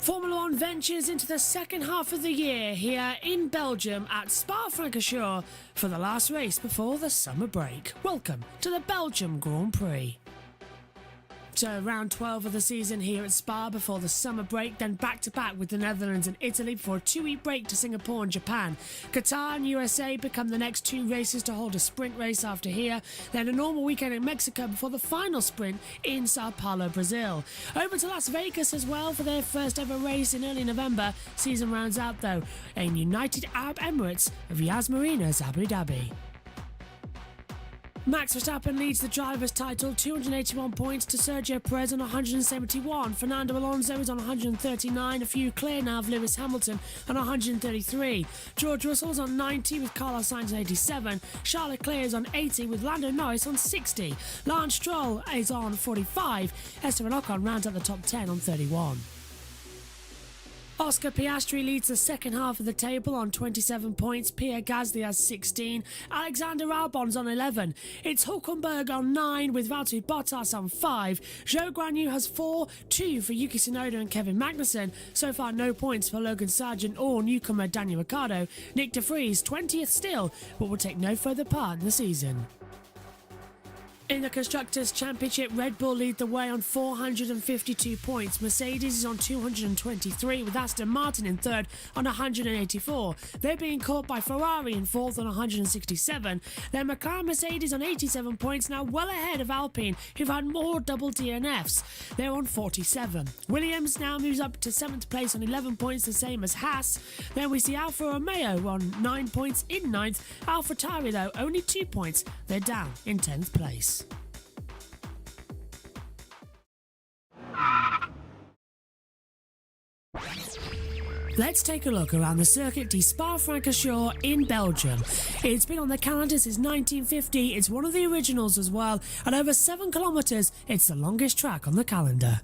Formula One ventures into the second half of the year here in Belgium at Spa-Francorchamps for the last race before the summer break. Welcome to the Belgium Grand Prix. So round 12 of the season here at Spa before the summer break, then back-to-back with the Netherlands and Italy before a 2-week break to Singapore and Japan. Qatar and USA become the next 2 races to hold a sprint race after here, then a normal weekend in Mexico before the final sprint in Sao Paulo, Brazil. Over to Las Vegas as well for their first ever race in early November. Season rounds out though in United Arab Emirates of Yas Marina's Abu Dhabi. Max Verstappen leads the driver's title, 281 points to Sergio Perez on 171. Fernando Alonso is on 139, a few clear now of Lewis Hamilton on 133. George Russell's on 90 with Carlos Sainz on 87. Charles Leclerc is on 80 with Lando Norris on 60. Lance Stroll is on 45. Esteban Ocon rounds out the top 10 on 31. Oscar Piastri leads the second half of the table on 27 points. Pierre Gasly has 16. Alexander Albon's on 11. It's Hülkenberg on 9 with Valtteri Bottas on 5. Zhou Guanyu has 4, 2 for Yuki Tsunoda and Kevin Magnussen. So far no points for Logan Sargent or newcomer Daniel Ricciardo. Nick de Vries 20th still, but will take no further part in the season. In the Constructors' Championship, Red Bull lead the way on 452 points. Mercedes is on 223 with Aston Martin in third on 184. They're being caught by Ferrari in fourth on 167. Then McLaren Mercedes on 87 points, now well ahead of Alpine, who've had more double DNFs. They're on 47. Williams now moves up to 7th place on 11 points, the same as Haas. Then we see Alfa Romeo on 9 points in 9th. AlphaTauri though, only 2 points. They're down in 10th place. Let's take a look around the Circuit de Spa-Francorchamps in Belgium. It's been on the calendar since 1950, it's one of the originals as well, and over 7 kilometres, it's the longest track on the calendar.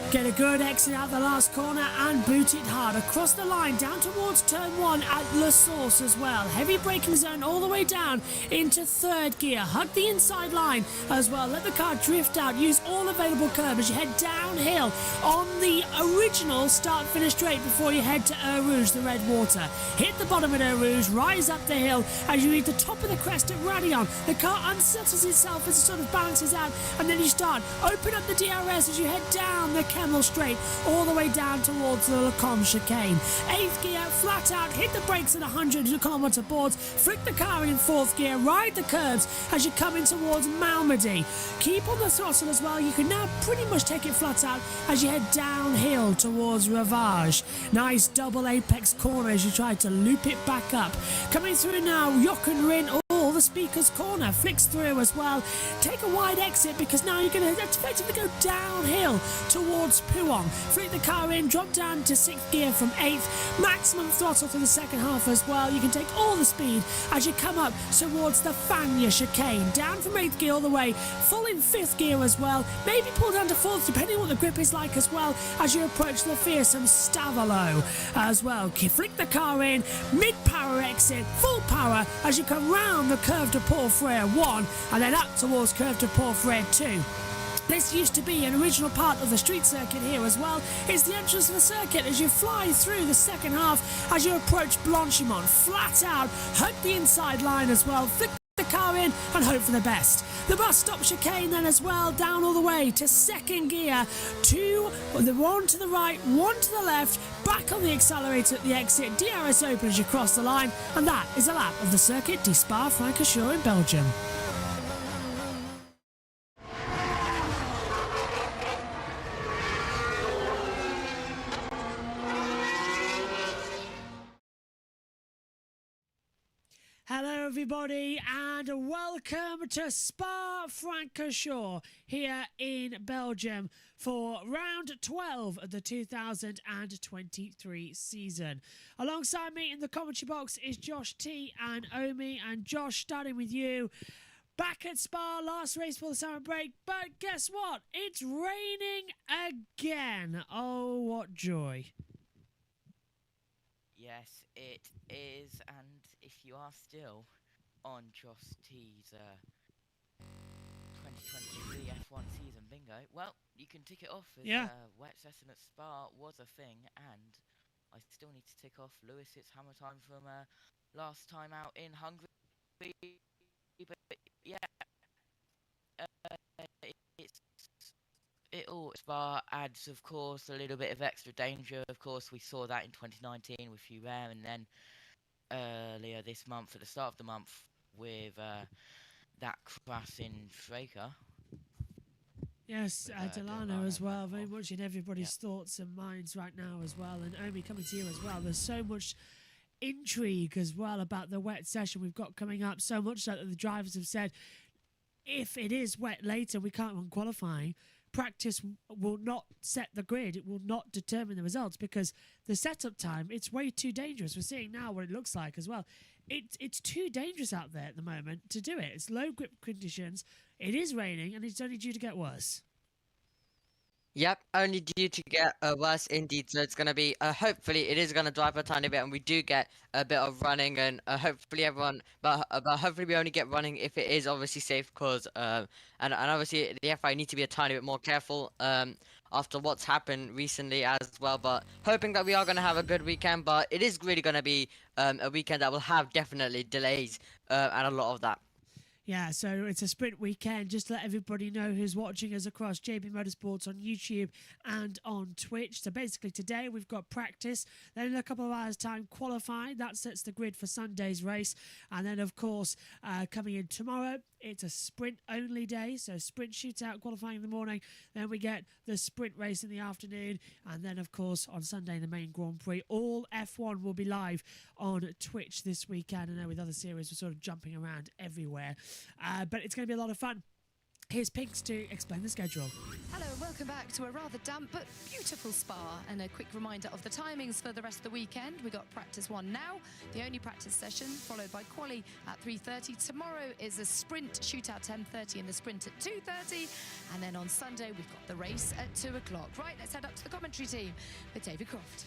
Get a good exit out the last corner and boot it hard across the line down towards turn 1 at La Source as well. Heavy braking zone all the way down into 3rd gear. Hug the inside line as well. Let the car drift out. Use all available curb as you head downhill on the original start-finish straight before you head to Eau Rouge, the red water. Hit the bottom at Eau Rouge, rise up the hill as you reach the top of the crest at Raidillon. The car unsettles itself as it sort of balances out, and then you start. Open up the DRS as you head down the Camel Straight all the way down towards the Lecombe chicane. 8th gear, flat out, hit the brakes at 100km boards, flick the car in 4th gear, ride the curbs as you come in towards Malmedy. Keep on the throttle as well. You can now pretty much take it flat out as you head downhill towards Ravage. Nice double apex corner as you try to loop it back up. Coming through now, Jochen Rindt. The Speaker's Corner flicks through as well. Take a wide exit because now you're going to effectively go downhill towards Pouhon. Flick the car in, drop down to 6th gear from 8th. Maximum throttle for the second half as well. You can take all the speed as you come up towards the Fagnes chicane. Down from 8th gear all the way. Full in 5th gear as well. Maybe pull down to 4th depending on what the grip is like as well as you approach the fearsome Stavelot as well. Flick the car in, mid-power exit, full power as you come round the curve to Port Frere 1 and then up towards curve to Port Frere 2. This used to be an original part of the street circuit here as well. It's the entrance of the circuit as you fly through the second half as you approach Blanchimont. Flat out, hug the inside line as well. Flick the car in and hope for the best. The bus stop chicane then as well, down all the way to 2nd gear. 2, the one to the right, 1 to the left, back on the accelerator at the exit, DRS open as you cross the line, and that is a lap of the Circuit de Spa-Francorchamps in Belgium. Hello, everybody, and welcome to Spa-Francorchamps here in Belgium for round 12 of the 2023 season. Alongside me in the commentary box is Josh T and Omi. And Josh, starting with you, back at Spa, last race for the summer break, but guess what? It's raining again. Oh, what joy. Yes, it is, and if you are still on Josh T's 2023 F1 season bingo, well, you can tick it off as wet session at Spa was a thing, and I still need to tick off Lewis's hammer time from last time out in Hungary. But yeah, it all Spa adds, of course, a little bit of extra danger. Of course, we saw that in 2019 with Hugh Rare, and then earlier this month, at the start of the month, with that crash in Schraker. Yes, Delano as well, very much in everybody's thoughts and minds right now as well. And Omi, coming to you as well, there's so much intrigue as well about the wet session we've got coming up, so much so that the drivers have said, if it is wet later, we can't run qualifying. Practice will not set the grid. It will not determine the results because the setup time, it's way too dangerous. We're seeing now what it looks like as well. It's too dangerous out there at the moment to do it. It's low grip conditions. It is raining and it's only due to get worse. Yep, only due to get worse indeed. So it's going to be, hopefully it is going to dry up a tiny bit and we do get a bit of running and hopefully everyone, but hopefully we only get running if it is obviously safe because, and obviously the FI need to be a tiny bit more careful after what's happened recently as well. But hoping that we are going to have a good weekend, but it is really going to be a weekend that will have definitely delays and a lot of that. Yeah, so it's a sprint weekend. Just to let everybody know who's watching us across JB Motorsports on YouTube and on Twitch. So basically today we've got practice. Then in a couple of hours' time, qualifying. That sets the grid for Sunday's race. And then, of course, coming in tomorrow, it's a sprint-only day. So sprint shootout qualifying in the morning. Then we get the sprint race in the afternoon. And then, of course, on Sunday, the main Grand Prix. All F1 will be live on Twitch this weekend. I know with other series, we're sort of jumping around everywhere. But it's going to be a lot of fun. Here's Pinks to explain the schedule. Hello and welcome back to a rather damp but beautiful Spa. And a quick reminder of the timings for the rest of the weekend. We've got practice 1 now, the only practice session, followed by quali at 3:30. Tomorrow is a sprint shootout 10:30 and the sprint at 2:30. And then on Sunday, we've got the race at 2 o'clock. Right, let's head up to the commentary team with David Croft.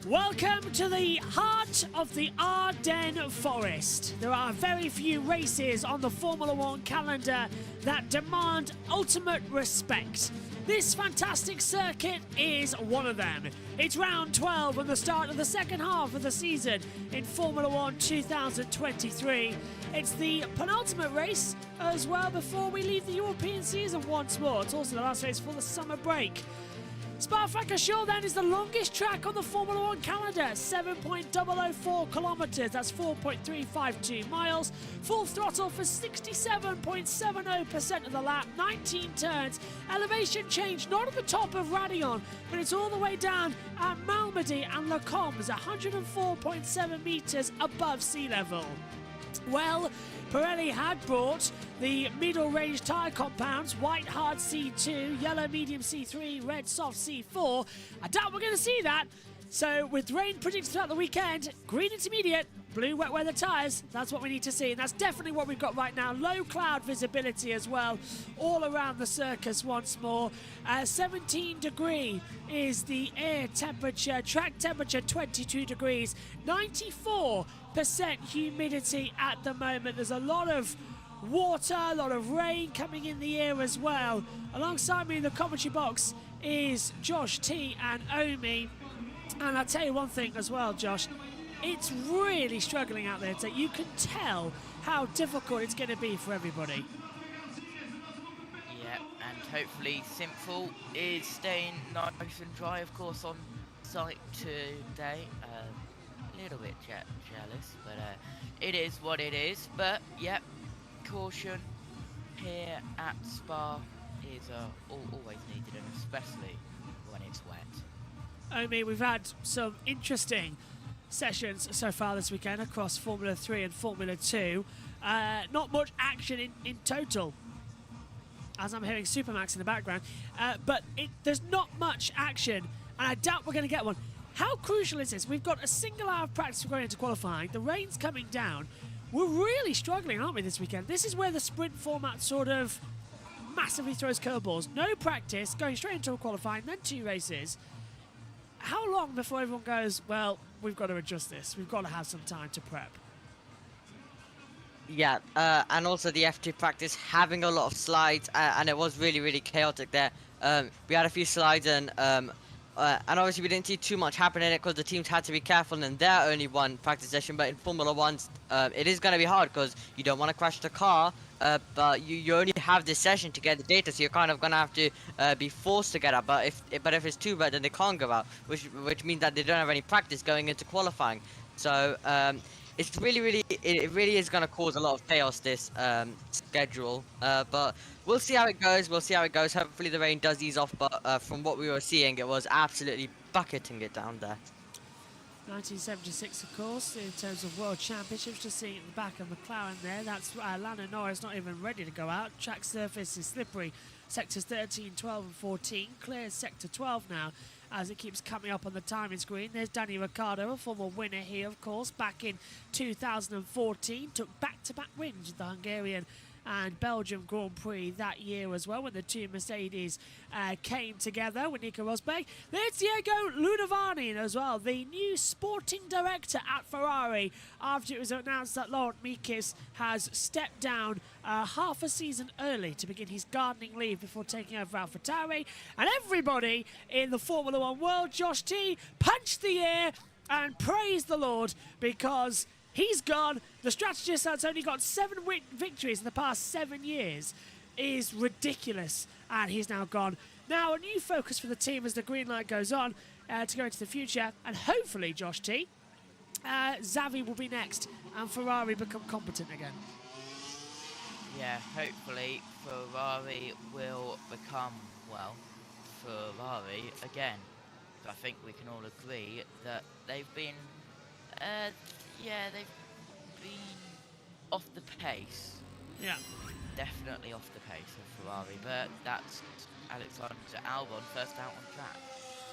Welcome to the heart of the Ardennes Forest. There are very few races on the Formula One calendar that demand ultimate respect. This fantastic circuit is one of them. It's round 12 and the start of the second half of the season in Formula One 2023. It's the penultimate race as well before we leave the European season once more. It's also the last race for the summer break. Spa-Francorchamps then is the longest track on the Formula One calendar, 7.004 kilometres, that's 4.352 miles, full throttle for 67.70% of the lap, 19 turns, elevation change not at the top of Raidillon, but it's all the way down at Malmedy and Les Combes, 104.7 metres above sea level. Well, Pirelli had brought the middle range tyre compounds, white hard C2, yellow medium C3, red soft C4. I doubt we're going to see that So with rain predicted throughout the weekend, green intermediate, blue wet weather tyres, that's what we need to see. And that's definitely what we've got right now. Low cloud visibility as well, all around the circus once more. 17 degree is the air temperature, track temperature 22 degrees, 94% humidity at the moment. There's a lot of water, a lot of rain coming in the air as well. Alongside me in the commentary box is Josh T and Omi. And I'll tell you one thing as well, Josh, it's really struggling out there. You can tell how difficult it's going to be for everybody. Yeah, and hopefully Simple is staying nice and dry, of course, on site today. A little bit jealous, but it is what it is. But, yep, caution here at Spa is always needed, and especially when it's wet. Omi, we've had some interesting sessions so far this weekend across Formula 3 and Formula 2. Not much action in total, as I'm hearing Supermax in the background, but there's not much action, and I doubt we're going to get one. How crucial is this? We've got a single hour of practice going into qualifying. The rain's coming down. We're really struggling, aren't we, this weekend? This is where the sprint format sort of massively throws curveballs. No practice, going straight into a qualifying, then 2 races. How long before everyone goes, well, we've got to adjust this. We've got to have some time to prep. Yeah, and also the F2 practice having a lot of slides, and it was really, really chaotic there. We had a few slides, and obviously we didn't see too much happen in it because the teams had to be careful in their only one practice session. But in Formula 1, it is going to be hard because you don't want to crash the car, but you only have this session to get the data, so you're kind of going to have to be forced to get out. But if it's too bad, then they can't go out, which means that they don't have any practice going into qualifying. So it's really is going to cause a lot of chaos, this schedule. But we'll see how it goes. Hopefully the rain does ease off, but from what we were seeing, it was absolutely bucketing it down there. 1976, of course, in terms of World Championships. Just seeing at the back of McLaren there, that's Lando Norris not even ready to go out. Track surface is slippery. Sectors 13, 12 and 14 clears sector 12 now as it keeps coming up on the timing screen. There's Danny Ricciardo, a former winner here, of course, back in 2014. Took back-to-back wins with the Hungarian and Belgium Grand Prix that year as well, when the two Mercedes came together with Nico Rosberg. There's Diego Lunavani as well, the new sporting director at Ferrari, after it was announced that Laurent Mekies has stepped down half a season early to begin his gardening leave before taking over AlphaTauri. And everybody in the Formula 1 world, Josh T, punched the air and praised the Lord, because he's gone. The strategist that's only got 7 victories in the past 7 years is ridiculous, and he's now gone. Now a new focus for the team as the green light goes on to go into the future, and hopefully, Josh T, Xavi will be next and Ferrari become competent again. Yeah, hopefully Ferrari will become, well, Ferrari again. I think we can all agree that they've been they've been off the pace. Yeah. Definitely off the pace of Ferrari, but that's Alexander Albon first out on track.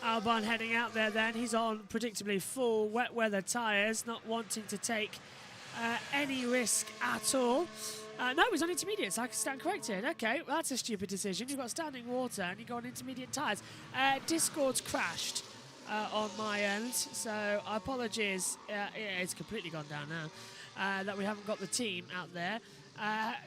Albon heading out there then. He's on predictably full wet weather tyres, not wanting to take any risk at all. No, he's on intermediates. I can stand corrected. Okay, well, that's a stupid decision. You've got standing water and you go on intermediate tyres. Discord's crashed on my end, so apologies. Yeah, it's completely gone down now that we haven't got the team out there.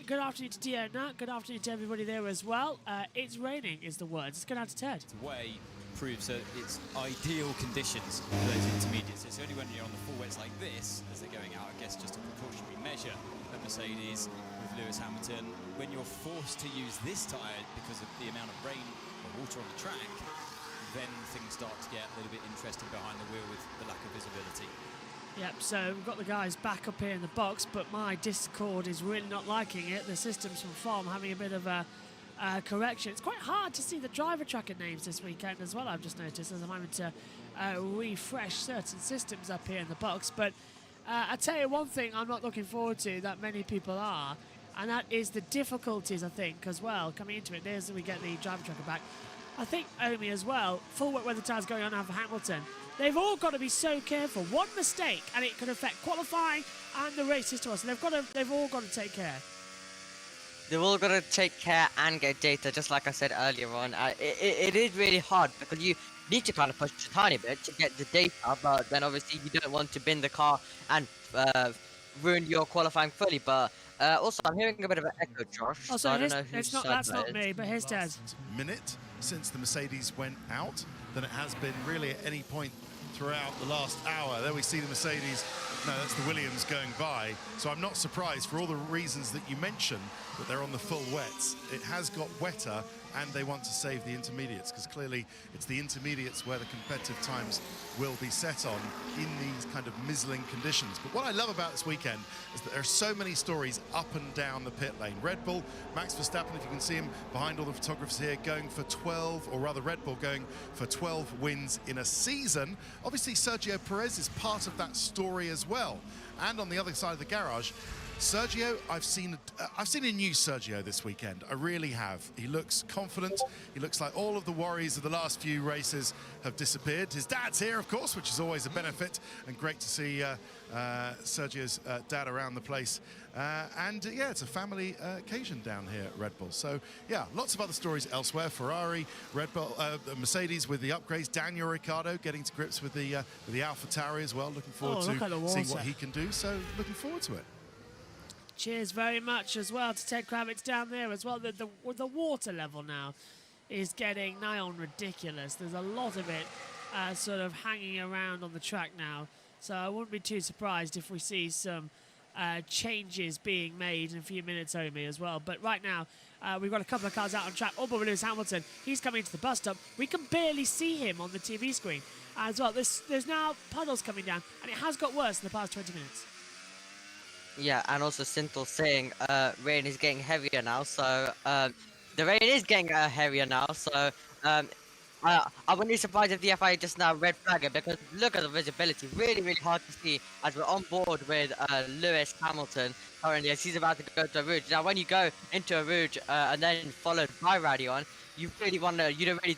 Good afternoon to Diona. Good afternoon to everybody there as well. It's raining is the words. Let's go down to Ted. Way proves that it's ideal conditions for those intermediates. It's only when you're on the full wets like this, as they're going out, I guess just a precautionary measure at Mercedes with Lewis Hamilton. When you're forced to use this tyre because of the amount of rain or water on the track, then things start to get a little bit interesting behind the wheel with the lack of visibility. Yep, so we've got the guys back up here in the box, but my Discord is really not liking it. The systems from Farm having a bit of a correction. It's quite hard to see the driver tracker names this weekend as well, I've just noticed, as I'm having to refresh certain systems up here in the box. But I tell you one thing I'm not looking forward to that many people are, and that is the difficulties, I think, as well, coming into it. There's we get the driver tracker back. I think, Omi, as well, full wet weather tyres going on now for Hamilton. They've all got to be so careful. One mistake, and it could affect qualifying and the races to us. And they've all got to take care. They've all got to take care and get data, just like I said earlier on. It is really hard because you need to kind of push a tiny bit to get the data, but then obviously you don't want to bin the car and ruin your qualifying fully. But also, I'm hearing a bit of an echo, Josh. Oh, so I don't know who's that's not me, but here's Des. Minute since the Mercedes went out than it has been really at any point throughout the last hour. There we see the Mercedes. No, that's the Williams going by. So I'm not surprised for all the reasons that you mentioned that they're on the full wets. It has got wetter and they want to save the intermediates because clearly it's the intermediates where the competitive times will be set on in these kind of mizzling conditions. But what I love about this weekend is that there are so many stories up and down the pit lane. Red Bull, Max Verstappen, if you can see him behind all the photographers here, going for 12, or rather Red Bull going for 12 wins in a season. Obviously Sergio Perez is part of that story as well. And on the other side of the garage, Sergio, I've seen a new Sergio this weekend. I really have. He looks confident. He looks like all of the worries of the last few races have disappeared. His dad's here, of course, which is always a benefit, and great to see Sergio's dad around the place. Yeah, it's a family occasion down here at Red Bull. So yeah, lots of other stories elsewhere. Ferrari, Red Bull, Mercedes with the upgrades. Daniel Ricciardo getting to grips with the AlphaTauri as well. Looking forward to seeing what he can do. So looking forward to it. Cheers very much as well to Ted Kravitz down there as well. The water level now is getting nigh on ridiculous. There's a lot of it sort of hanging around on the track now. So I wouldn't be too surprised if we see some changes being made in a few minutes, Omi, as well. But right now, we've got a couple of cars out on track. All but Lewis Hamilton, he's coming into the bus stop. We can barely see him on the TV screen as well. There's now puddles coming down, and it has got worse in the past 20 minutes. Yeah, and also Sintel saying rain is getting heavier now, so the rain is getting heavier now, so I wouldn't be surprised if the FIA just now red flag it, because look at the visibility, really, really hard to see as we're on board with Lewis Hamilton currently as he's about to go to a rouge. Now, when you go into a rouge and then followed by Radeon, you really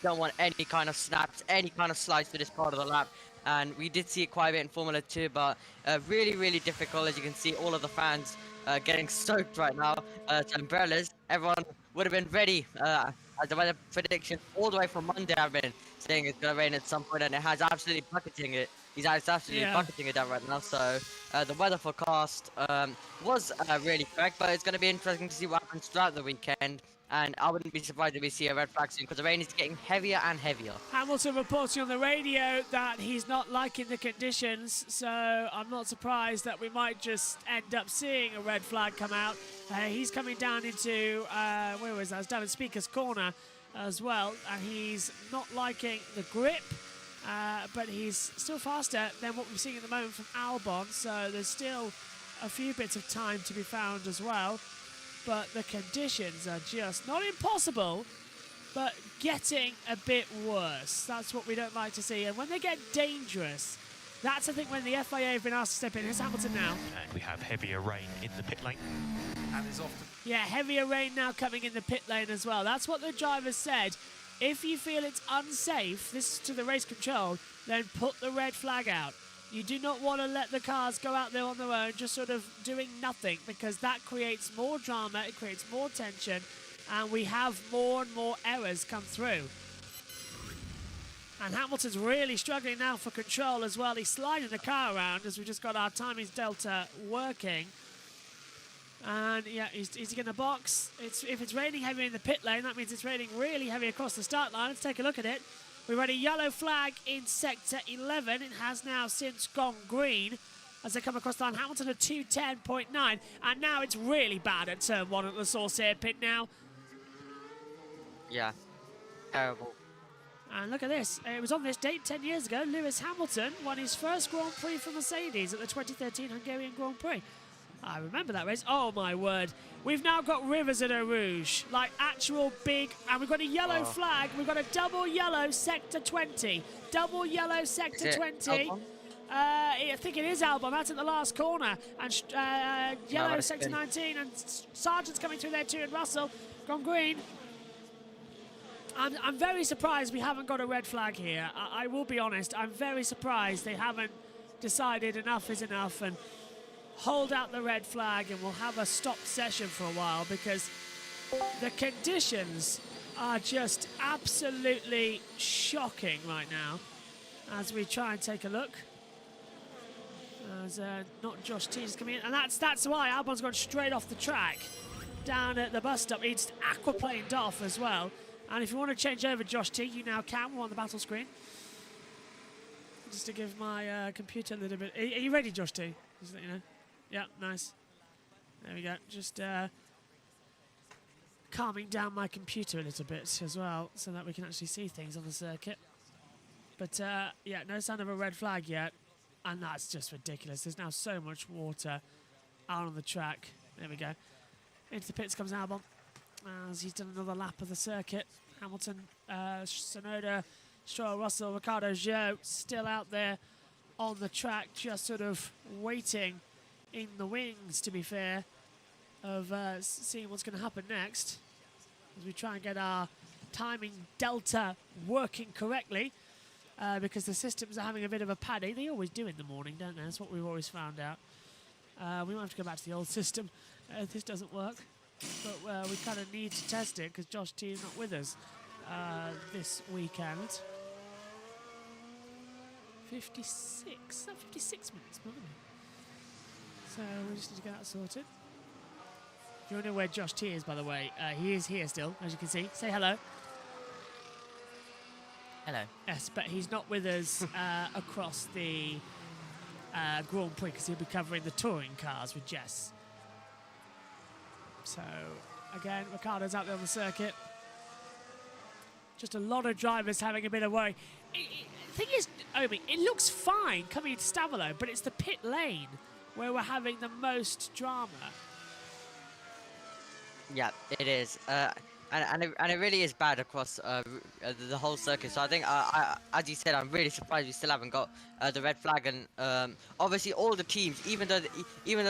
don't want any kind of snaps, any kind of slides to this part of the lap. And we did see it quite a bit in Formula 2, but really, really difficult. As you can see, all of the fans getting soaked right now. To umbrellas, everyone would have been ready. As the weather prediction all the way from Monday, I've been saying it's going to rain at some point, and it has absolutely bucketing it. He's absolutely bucketing it down right now. So the weather forecast was really correct, but it's going to be interesting to see what happens throughout the weekend. And I wouldn't be surprised if we see a red flag soon because the rain is getting heavier and heavier. Hamilton reporting on the radio that he's not liking the conditions, so I'm not surprised that we might just end up seeing a red flag come out. He's coming down into, where was that? It's down in Speaker's Corner as well, and he's not liking the grip, but he's still faster than what we're seeing at the moment from Albon, so there's still a few bits of time to be found as well. But the conditions are just not impossible, but getting a bit worse. That's what we don't like to see. And when they get dangerous, that's I think when the FIA have been asked to step in. Here's Hamilton now. And we have heavier rain in the pit lane. And is often. Yeah, heavier rain now coming in the pit lane as well. That's what the driver said. If you feel it's unsafe, this is to the race control, then put the red flag out. You do not want to let the cars go out there on their own, just sort of doing nothing, because that creates more drama, it creates more tension, and we have more and more errors come through. And Hamilton's really struggling now for control as well. He's sliding the car around as we just got our timings delta working. And yeah, is he going to box? If it's raining heavy in the pit lane, that means it's raining really heavy across the start line. Let's take a look at it. We've had a yellow flag in sector 11. It has now since gone green as they come across the line. Hamilton at 210.9. And now it's really bad at turn 1 at the Saucier pit now. Yeah, terrible. And look at this. It was on this date 10 years ago. Lewis Hamilton won his first Grand Prix for Mercedes at the 2013 Hungarian Grand Prix. I remember that race. Oh, my word. We've now got rivers at Eau Rouge. Like, actual big... And we've got a yellow flag. We've got a double yellow sector 20. Double yellow sector 20. I think it is Albon. That's at the last corner. And yellow sector 19. And Sargent's coming through there too. And Russell gone green. I'm very surprised we haven't got a red flag here. I will be honest, I'm very surprised they haven't decided enough is enough and hold out the red flag and we'll have a stopped session for a while, because the conditions are just absolutely shocking right now. As we try and take a look. As not Josh T is coming in, and that's why Albon's gone straight off the track down at the bus stop. He's aquaplaned off as well. And if you want to change over Josh T, you now can. We're on the battle screen. Just to give my computer a little bit. Are you ready, Josh T? Just let you know. Yeah, nice. There we go. Just calming down my computer a little bit as well, so that we can actually see things on the circuit. But yeah, no sign of a red flag yet. And that's just ridiculous. There's now so much water out on the track. There we go. Into the pits comes Albon as he's done another lap of the circuit. Hamilton, Tsunoda, Stroll, Russell, Ricciardo, Zhou still out there on the track, just sort of waiting in the wings, to be fair, of seeing what's going to happen next as we try and get our timing delta working correctly. Because the systems are having a bit of a paddy. They always do in the morning, don't they? That's what we've always found out. We might have to go back to the old system if this doesn't work. But we kind of need to test it because Josh T is not with us this weekend. 56? Not 56 minutes, wasn't it? So we just need to get that sorted. If you wonder where Josh T is, by the way, he is here still, as you can see. Say hello. Hello. Yes, but he's not with us across the Grand Prix because he'll be covering the touring cars with Jess. So, again, Ricciardo's out there on the circuit. Just a lot of drivers having a bit of worry. The thing is, Obi, it looks fine coming into Stavelot, but it's the pit lane where we're having the most drama. Yeah, it is. And it really is bad across the whole circuit. So I think, as you said, I'm really surprised we still haven't got the red flag. And obviously, all the teams, even though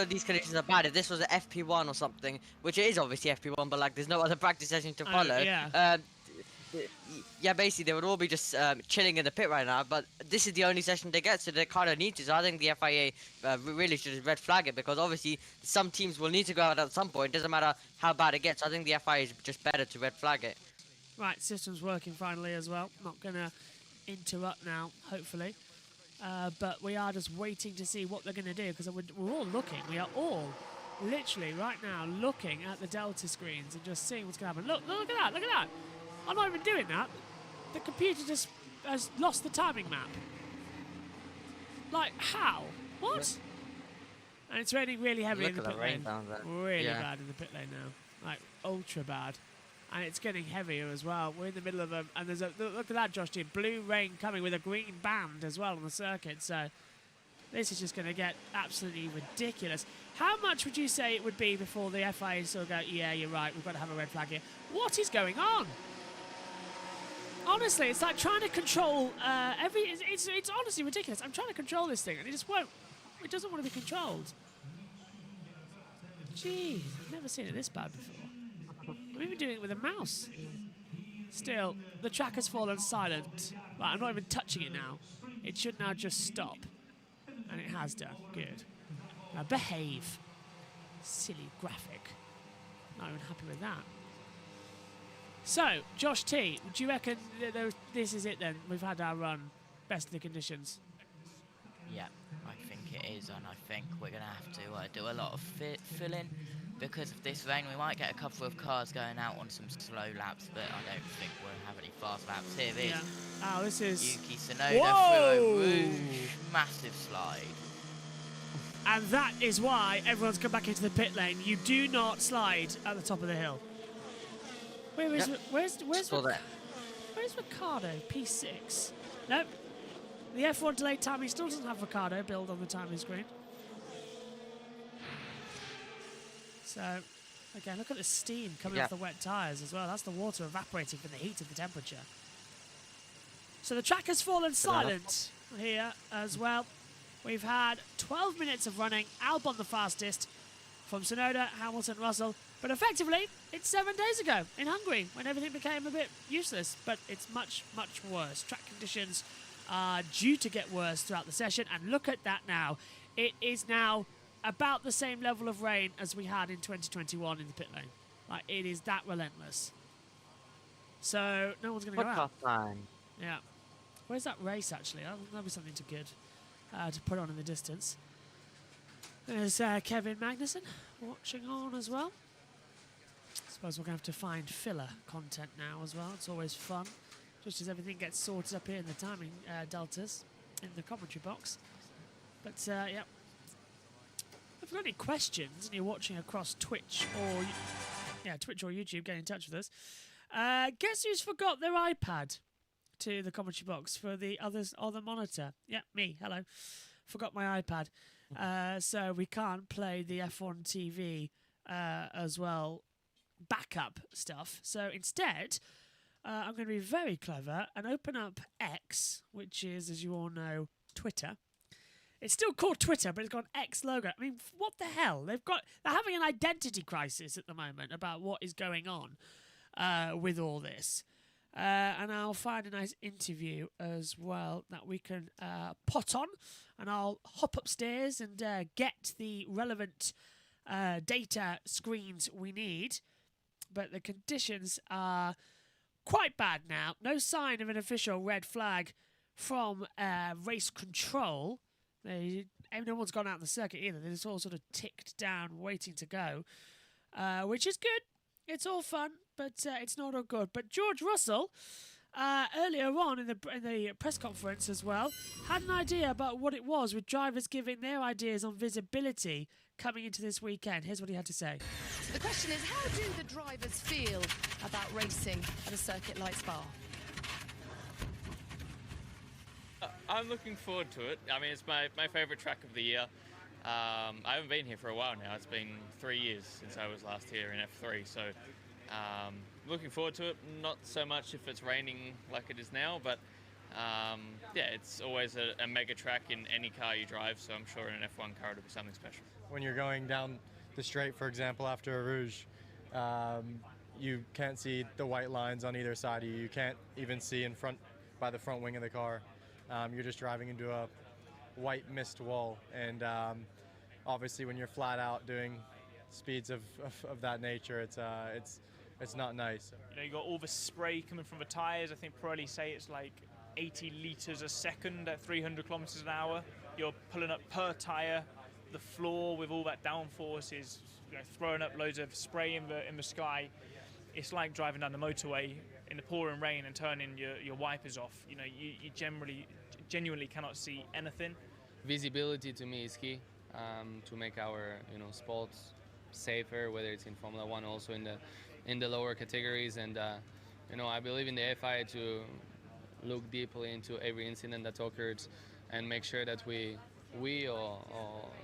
these conditions are bad, if this was an FP1 or something, which it is obviously FP1, but like there's no other practice session to follow. Yeah. Yeah, basically they would all be just chilling in the pit right now. But this is the only session they get, so they kind of need to. So I think the FIA really should red flag it, because obviously some teams will need to go out at some point. It doesn't matter how bad it gets. I think the FIA is just better to red flag it. Right, system's working finally as well. Not going to interrupt now, hopefully. But we are just waiting to see what they're going to do, because we're all looking. We are all literally right now looking at the Delta screens and just seeing what's going to happen. Look at that, look at that. I'm not even doing that. The computer just has lost the timing map. Like, how? What? And it's raining really heavily in the pit lane. Really bad in the pit lane now. Like, ultra bad. And it's getting heavier as well. We're in the middle of a... And there's a... Look at that, Josh T. Blue rain coming with a green band as well on the circuit. So this is just going to get absolutely ridiculous. How much would you say it would be before the FIA sort of go, yeah, you're right, we've got to have a red flag here? What is going on? Honestly, it's like trying to control it's honestly ridiculous. I'm trying to control this thing and it just won't. It doesn't want to be controlled. Jeez, I've never seen it this bad before. I'm even doing it with a mouse. Still, the track has fallen silent. Right, I'm not even touching it now. It should now just stop. And it has done. Good. Now behave. Silly graphic. Not even happy with that. So, Josh T, do you reckon this is it then? We've had our run, best of the conditions. Yeah, I think it is, and I think we're going to have to do a lot of filling. Because of this rain, we might get a couple of cars going out on some slow laps, but I don't think we'll have any fast laps. Here it is. Yeah. Oh, this is... Yuki Tsunoda through a Rouge massive slide. And that is why everyone's come back into the pit lane. You do not slide at the top of the hill. Where's Ricciardo? P6. Nope. The F1 delayed timing still doesn't have Ricciardo build on the timing screen. So, again, look at the steam coming off the wet tyres as well. That's the water evaporating from the heat of the temperature. So the track has fallen silent here as well. We've had 12 minutes of running. Albon the fastest from Tsunoda, Hamilton, Russell, But effectively, it's 7 days ago in Hungary when everything became a bit useless. But it's much, much worse. Track conditions are due to get worse throughout the session. And look at that now. It is now about the same level of rain as we had in 2021 in the pit lane. Like, it is that relentless. So, no one's going to go out. Time. Yeah. Where's that race, actually? That'll be something to good to put on in the distance. There's Kevin Magnussen watching on as well. Suppose we're going to have to find filler content now as well. It's always fun, just as everything gets sorted up here in the timing deltas in the commentary box. But, yeah. If you've got any questions and you're watching across Twitch or Twitch or YouTube, get in touch with us. Guess who's forgot their iPad to the commentary box for the other monitor? Yeah, me. Hello. Forgot my iPad. So we can't play the F1 TV as well, backup stuff. So instead, I'm going to be very clever and open up X, which is, as you all know, Twitter. It's still called Twitter, but it's got an X logo. I mean, what the hell? They're having an identity crisis at the moment about what is going on with all this. And I'll find a nice interview as well that we can pot on. And I'll hop upstairs and get the relevant data screens we need. But the conditions are quite bad now. No sign of an official red flag from race control. No one's gone out on the circuit either. They're just all sort of ticked down, waiting to go, which is good. It's all fun, but it's not all good. But George Russell, earlier on in the press conference as well, had an idea about what it was with drivers giving their ideas on visibility coming into this weekend. Here's what he had to say. The question is, how do the drivers feel about racing at a circuit like Spa? I'm looking forward to it. I mean, it's my favourite track of the year. I haven't been here for a while now. It's been 3 years since I was last here in F3, so looking forward to it. Not so much if it's raining like it is now, but yeah, it's always a mega track in any car you drive, so I'm sure in an F1 car it'll be something special. When you're going down the straight, for example, after a Rouge, you can't see the white lines on either side of you. You can't even see in front by the front wing of the car. You're just driving into a white mist wall, and obviously when you're flat out doing speeds of that nature, it's not nice. You know, you got all the spray coming from the tyres. I think Pirelli say it's like 80 litres a second at 300 kilometers an hour. You're pulling up per tyre. The floor with all that downforce is, you know, throwing up loads of spray in the sky. It's like driving down the motorway in the pouring rain and turning your wipers off. You know, you genuinely cannot see anything. Visibility to me is key to make our sports safer, whether it's in Formula One, also in the lower categories. And I believe in the FIA to look deeply into every incident that occurred and make sure that we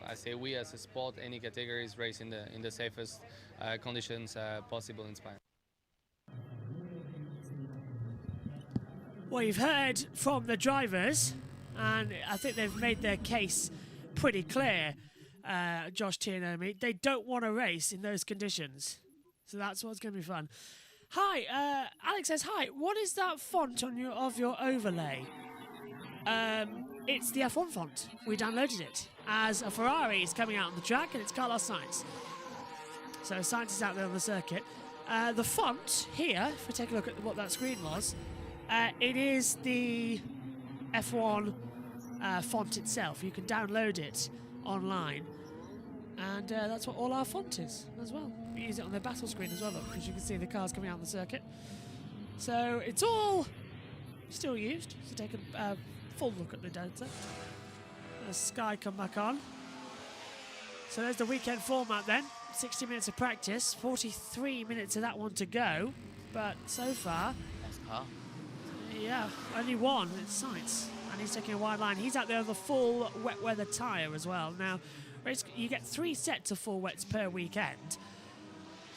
as a sport, any categories race in the safest conditions possible in Spa. Well, you've heard from the drivers, and I think they've made their case pretty clear, Josh Tierney. They don't want to race in those conditions. So that's what's going to be fun. Hi, Alex says, hi, what is that font on your overlay? It's the F1 font. We downloaded it as a Ferrari is coming out on the track, and it's Carlos Sainz. So Sainz is out there on the circuit. The font here, if we take a look at what that screen was, it is the F1 font itself. You can download it online, and that's what all our font is as well. We use it on the battle screen as well, because you can see the cars coming out on the circuit. So it's all still used. So take a full look at the data. The sky come back on. So there's the weekend format then. 60 minutes of practice, 43 minutes of that one to go. But so far, Best car. yeah, only one. It's Sainz, and he's taking a wide line. He's out there with a full wet weather tyre as well. Now, you get 3 sets of full wets per weekend,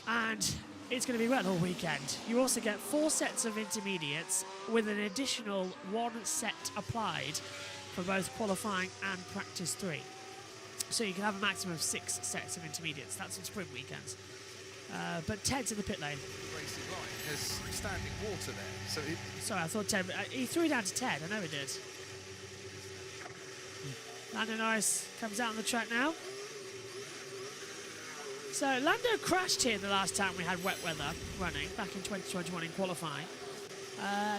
and it's going to be wet all weekend. You also get 4 sets of intermediates with an additional 1 set applied for both qualifying and practice 3. So you can have a maximum of 6 sets of intermediates. That's on sprint weekends. But Ted's in the pit lane. Racing line. There's standing water there. So Sorry, I thought Ted. He threw down to Ted. I know he did. Lando Norris comes out on the track now. So Lando crashed here the last time we had wet weather running, back in 2021 in qualifying.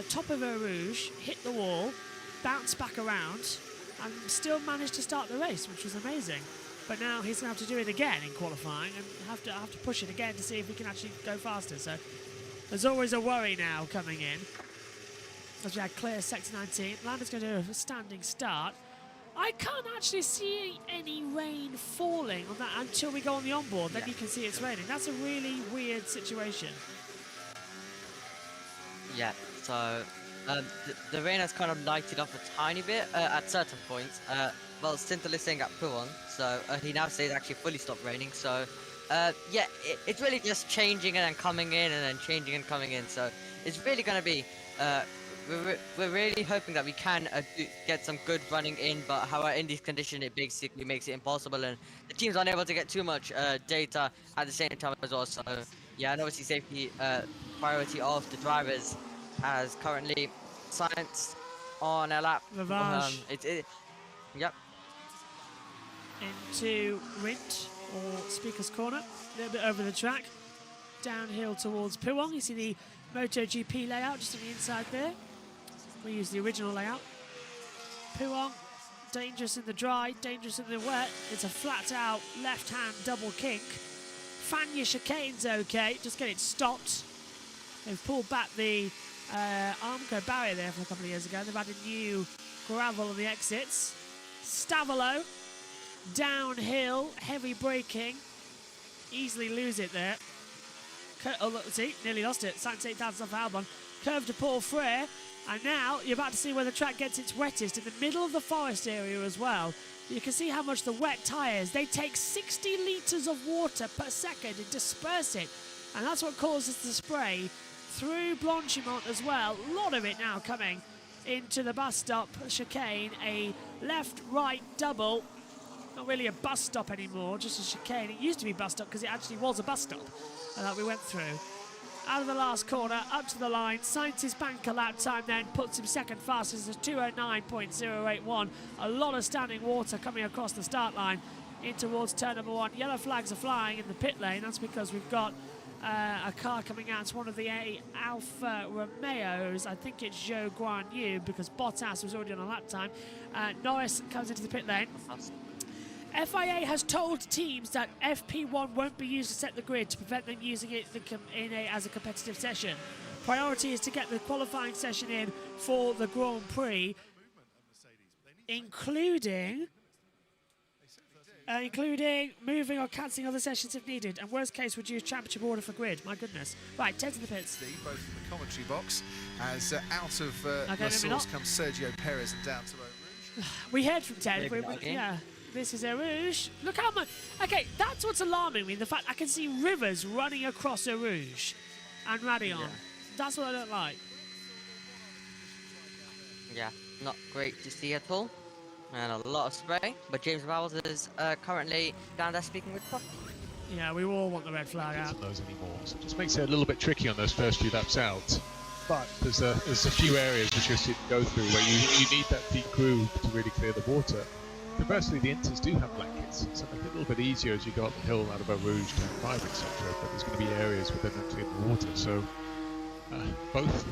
Top of Eau Rouge, hit the wall, bounced back around, and still managed to start the race, which was amazing. But now he's going to have to do it again in qualifying and have to push it again to see if he can actually go faster. So there's always a worry now coming in. As we had clear sector 19, Lando's going to do a standing start. I can't actually see any rain falling on that until we go on the onboard. Then you can see it's raining. That's a really weird situation. Yeah, so the rain has kind of lighted up a tiny bit at certain points. Well, Sintel is saying at Pouan, so he now says actually fully stopped raining. So yeah, it's really just changing and then coming in and then changing and coming in. So it's really going to be... We're really hoping that we can get some good running in, but however, in these conditions, it basically makes it impossible, and the team's unable to get too much data at the same time as well. So, yeah, and obviously safety priority of the drivers, as currently Science on a lap. Lavage. Yep. Into Rint, or Speaker's Corner, a little bit over the track, downhill towards Pouan. You see the MotoGP layout just on the inside there. We use the original layout. Pouan, dangerous in the dry, dangerous in the wet. It's a flat out left-hand double kink. Fanya chicane's okay, just get it stopped. They've pulled back the Armco barrier there from a couple of years ago. They've added new gravel on the exits. Stavolo, downhill, heavy braking. Easily lose it there. Oh, look, see, nearly lost it. Sainz 8000 off Albon. Curve to Paul Frere. And now you're about to see where the track gets its wettest, in the middle of the forest area as well. You can see how much the wet tyres, they take 60 litres of water per second and disperse it. And that's what causes the spray through Blanchimont as well. A lot of it now coming into the bus stop chicane. A left-right double. Not really a bus stop anymore, just a chicane. It used to be bus stop because it actually was a bus stop that we went through. Out of the last corner, up to the line. Sainz's banker lap time then puts him second fastest at 209.081. A lot of standing water coming across the start line in towards turn number 1. Yellow flags are flying in the pit lane. That's because we've got a car coming out. It's one of the Alfa Romeos. I think it's Zhou Guan Yu because Bottas was already on a lap time. Norris comes into the pit lane. FIA has told teams that FP1 won't be used to set the grid to prevent them using it as a competitive session. Priority is to get the qualifying session in for the Grand Prix, including moving or cancelling other sessions if needed, and worst case reduce championship order for grid. My goodness. Right, Ted to the pits. Both in the commentary box, as out of La Source comes Sergio Perez and down to Eau Rouge. We heard from Ted. Yeah. This is Eau Rouge. Look how much... Okay, that's what's alarming me, the fact I can see rivers running across Eau Rouge and Raidillon. Yeah. That's what I don't like. Yeah, not great to see at all. And a lot of spray. But James Bowles is currently down there speaking with Puff. Yeah, we all want the red flag out. Those anymore. So it just makes it a little bit tricky on those first few laps out. But there's a few areas which you go through where you need that deep groove to really clear the water. Conversely, the Inters do have blankets, so they make it a little bit easier as you go up the hill out of Eau Rouge, Turn 5, etc. But there's going to be areas where they're actually in the water, so both.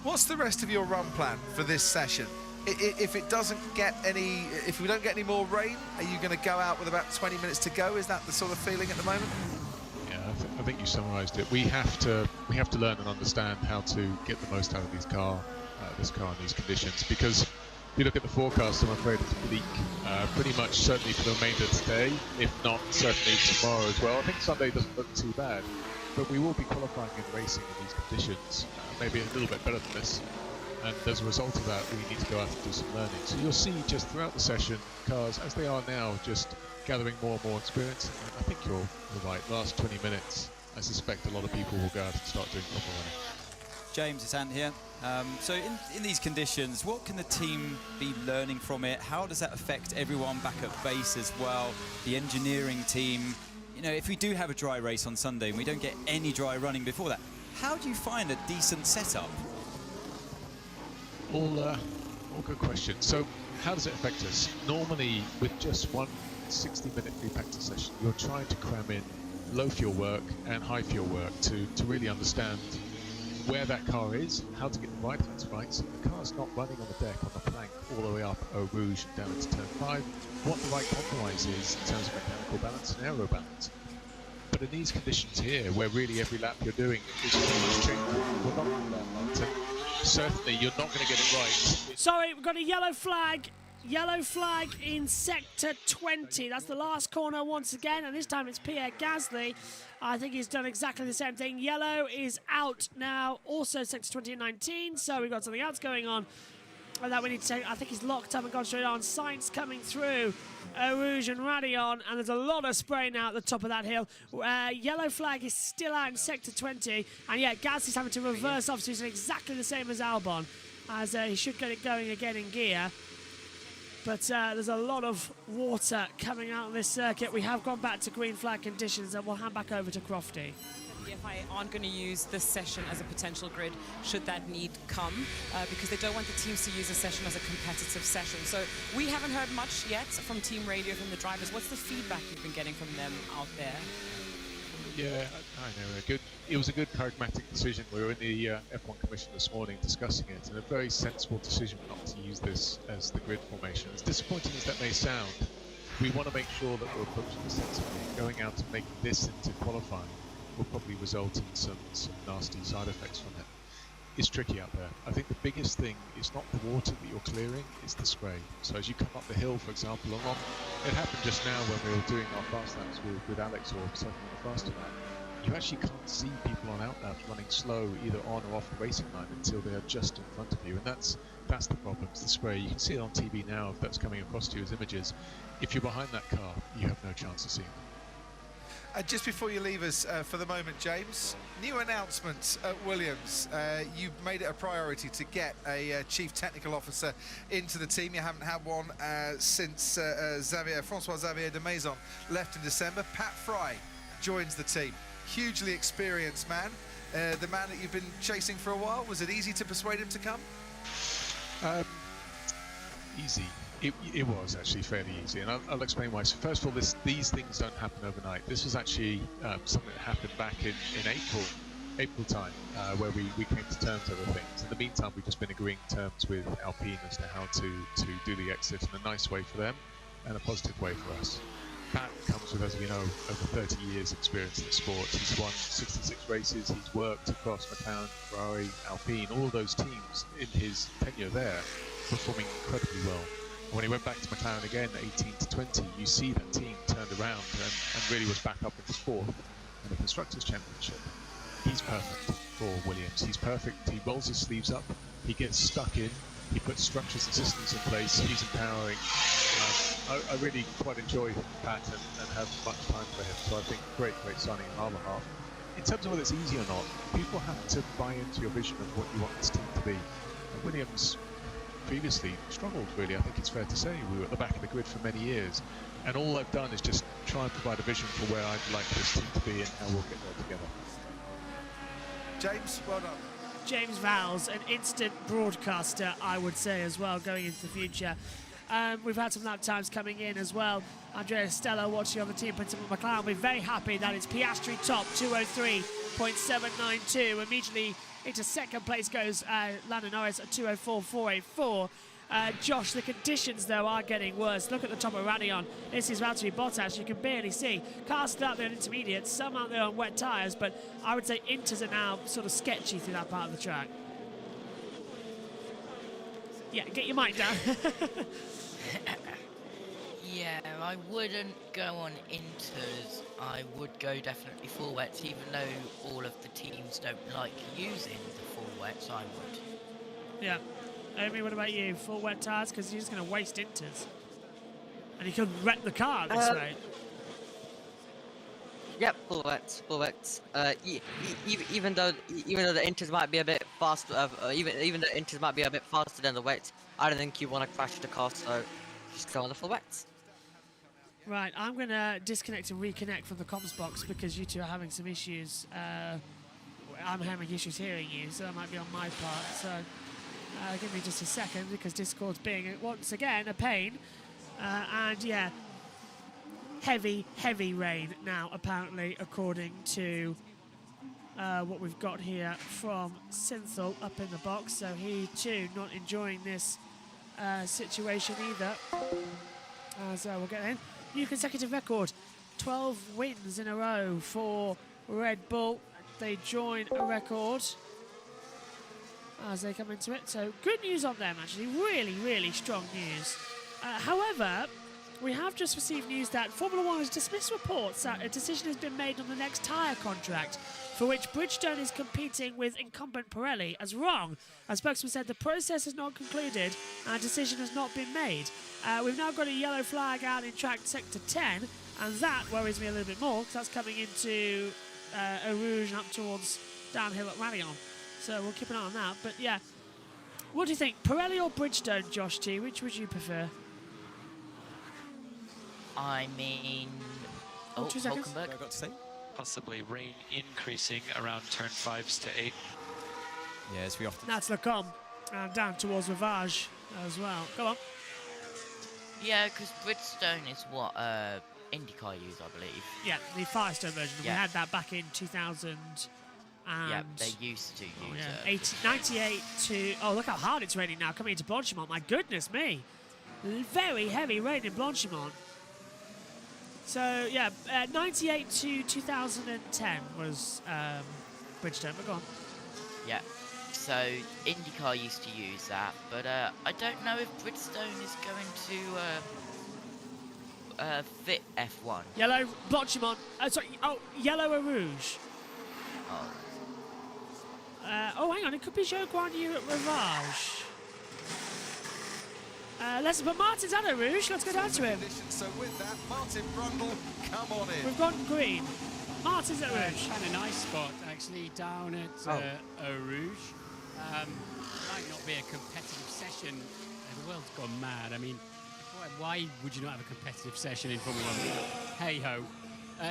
What's the rest of your run plan for this session? If we don't get any more rain, are you going to go out with about 20 minutes to go? Is that the sort of feeling at the moment? Yeah, I think you summarised it. We have to learn and understand how to get the most out of this car in these conditions, because if you look at the forecast, I'm afraid it's bleak, pretty much certainly for the remainder of today, if not certainly tomorrow as well. I think Sunday doesn't look too bad, but we will be qualifying and racing in these conditions, maybe a little bit better than this, and as a result of that, we need to go out and do some learning. So you'll see just throughout the session, cars, as they are now, just gathering more and more experience. And I think you're right, last 20 minutes, I suspect a lot of people will go out and start doing proper running. James, it's Ant here. So in these conditions, what can the team be learning from it? How does that affect everyone back at base as well? The engineering team, you know, if we do have a dry race on Sunday and we don't get any dry running before that, how do you find a decent setup? All good questions. So how does it affect us? Normally, with just one 60-minute free practice session, you're trying to cram in low fuel work and high fuel work to really understand where that car is, how to get the right hands right, so the car's not running on the deck, on the plank, all the way up Eau Rouge and down into turn 5, what the right compromise is in terms of mechanical balance and aero balance. But in these conditions here, where really every lap you're doing is changing, we're not going that right. Certainly, you're not going to get it right. Sorry, we've got a yellow flag. Yellow flag in sector 20. That's the last corner once again, and this time it's Pierre Gasly. I think he's done exactly the same thing. Yellow is out now, also sector 20 and 19, so we've got something else going on that we need to take. I think he's locked up and gone straight on. Sainz coming through Eau Rouge and Raidillon, and there's a lot of spray now at the top of that hill. Yellow flag is still out in sector 20, and yeah, Gasly's having to reverse off, so he's exactly the same as Albon, as he should get it going again in gear. But there's a lot of water coming out on this circuit. We have gone back to green flag conditions, and we'll hand back over to Crofty. The FIA aren't going to use this session as a potential grid should that need come, because they don't want the teams to use a session as a competitive session. So we haven't heard much yet from team radio, from the drivers. What's the feedback you've been getting from them out there? Yeah, I know. It was a good pragmatic decision. We were in the F1 Commission this morning discussing it, and a very sensible decision not to use this as the grid formation. As disappointing as that may sound, we want to make sure that we're approaching this sensibly. Going out and making this into qualifying will probably result in some nasty side effects from it. It's tricky out there. I think the biggest thing is not the water that you're clearing, it's the spray. So as you come up the hill, for example, it happened just now when we were doing our fast laps with Alex, or certainly on a faster lap, you actually can't see people on out laps running slow either on or off the racing line until they are just in front of you, and that's the problem, it's the spray. You can see it on TV now if that's coming across to you as images. If you're behind that car, you have no chance of seeing them. Just before you leave us for the moment, James, new announcement at Williams. You've made it a priority to get a chief technical officer into the team. You haven't had one since Francois Xavier de Maison left in December. Pat Fry joins the team. Hugely experienced man. The man that you've been chasing for a while. Was it easy to persuade him to come? Easy. It was actually fairly easy, and I'll explain why. So first of all, these things don't happen overnight. This was actually something that happened back in April time, where we came to terms over things. In the meantime, we've just been agreeing terms with Alpine as to how to do the exit in a nice way for them and a positive way for us. Pat comes with, as we know, over 30 years experience in the sport. He's won 66 races, he's worked across McLaren, Ferrari, Alpine, all of those teams in his tenure there, performing incredibly well. When he went back to McLaren again, 18 to 20, you see that team turned around and really was back up into fourth in the Constructors' Championship. He's perfect for Williams. He's perfect. He rolls his sleeves up. He gets stuck in. He puts structures and systems in place. He's empowering. I really quite enjoy Pat and have much time for him. So I think great signing on our behalf. In terms of whether it's easy or not, people have to buy into your vision of what you want this team to be. And Williams previously struggled, really. I think it's fair to say we were at the back of the grid for many years, and all I've done is just try and provide a vision for where I'd like this team to be and how we'll get there together. James, well done. James Vowles, an instant broadcaster, I would say, as well, going into the future. We've had some lap times coming in as well. Andrea Stella watching on the team principal McLaren will be very happy that it's Piastri top, 203.792. Immediately into second place goes Lando Norris at 204.484. Josh, the conditions, though, are getting worse. Look at the top of Raidillon. This is Valtteri Bottas. You can barely see. Cars still out there on intermediate, some out there on wet tyres, but I would say inters are now sort of sketchy through that part of the track. Yeah, get your mic down. Yeah, I wouldn't go on inters. I would go definitely full wets, even though all of the teams don't like using the full wets, I would. Yeah. Amy, what about you? Full wet tyres? Because you're just going to waste inters. And you could wreck the car this way. Yep, full wets. Even though the inters might be a bit faster, even the inters might be a bit faster than the wets, I don't think you want to crash the car, so just go on the full wets. Right, I'm going to disconnect and reconnect from the comms box because you two are having some issues. I'm having issues hearing you, so that might be on my part. So give me just a second because Discord's being, once again, a pain. And yeah, heavy rain now, apparently, according to what we've got here from Synthel up in the box. So he, too, not enjoying this situation either. So we'll get in. New consecutive record, 12 wins in a row for Red Bull. They join a record as they come into it. So good news on them, actually. Really strong news. However, we have just received news that Formula One has dismissed reports that a decision has been made on the next tyre contract, for which Bridgestone is competing with incumbent Pirelli, as wrong. A spokesman said the process has not concluded and a decision has not been made. We've now got a yellow flag out in track sector 10, and that worries me a little bit more because that's coming into Eau Rouge and up towards downhill at Ravion. So we'll keep an eye on that. But yeah, what do you think? Pirelli or Bridgestone, Josh T? Which would you prefer? I mean... 2 seconds. Hulkenberg. What have I got to say? Possibly rain increasing around turn 5s to 8. Yeah, as we often... That's Lecom. And down towards Ravage as well. Go on. Yeah, because Bridgestone is what IndyCar use, I believe. Yeah, the Firestone version. Yeah. We had that back in 2000. Yeah, they used to use it. 98 to... Oh, look how hard it's raining now coming into Blanchimont. My goodness me. Very heavy rain in Blanchimont. So, yeah, 98 to 2010 was Bridgestone, but go on. Yeah, so IndyCar used to use that, but I don't know if Bridgestone is going to fit F1. Yellow Blanchimont. Yellow Eau Rouge. Oh. Hang on, it could be Joe Guan Yu at Ravage. But Martin's at Eau Rouge. Let's go down to him. So with that, Martin Brundle, come on in. We've gone green. Martin's at Rouge. Kind of nice spot, actually, down at Eau Rouge. Might not be a competitive session. The world's gone mad. I mean, why would you not have a competitive session in Formula 1? Hey-ho.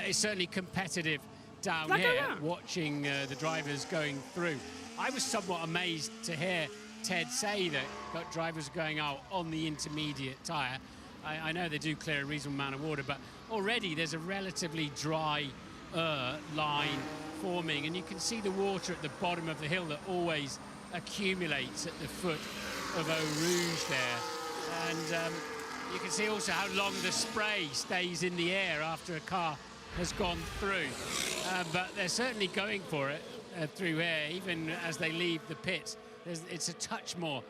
It's certainly competitive down here, watching the drivers going through. I was somewhat amazed to hear Ted say that drivers are going out on the intermediate tyre. I know they do clear a reasonable amount of water, but already there's a relatively dry line forming, and you can see the water at the bottom of the hill that always accumulates at the foot of Eau Rouge there. And you can see also how long the spray stays in the air after a car has gone through. But they're certainly going for it through here, even as they leave the pits. It's a touch more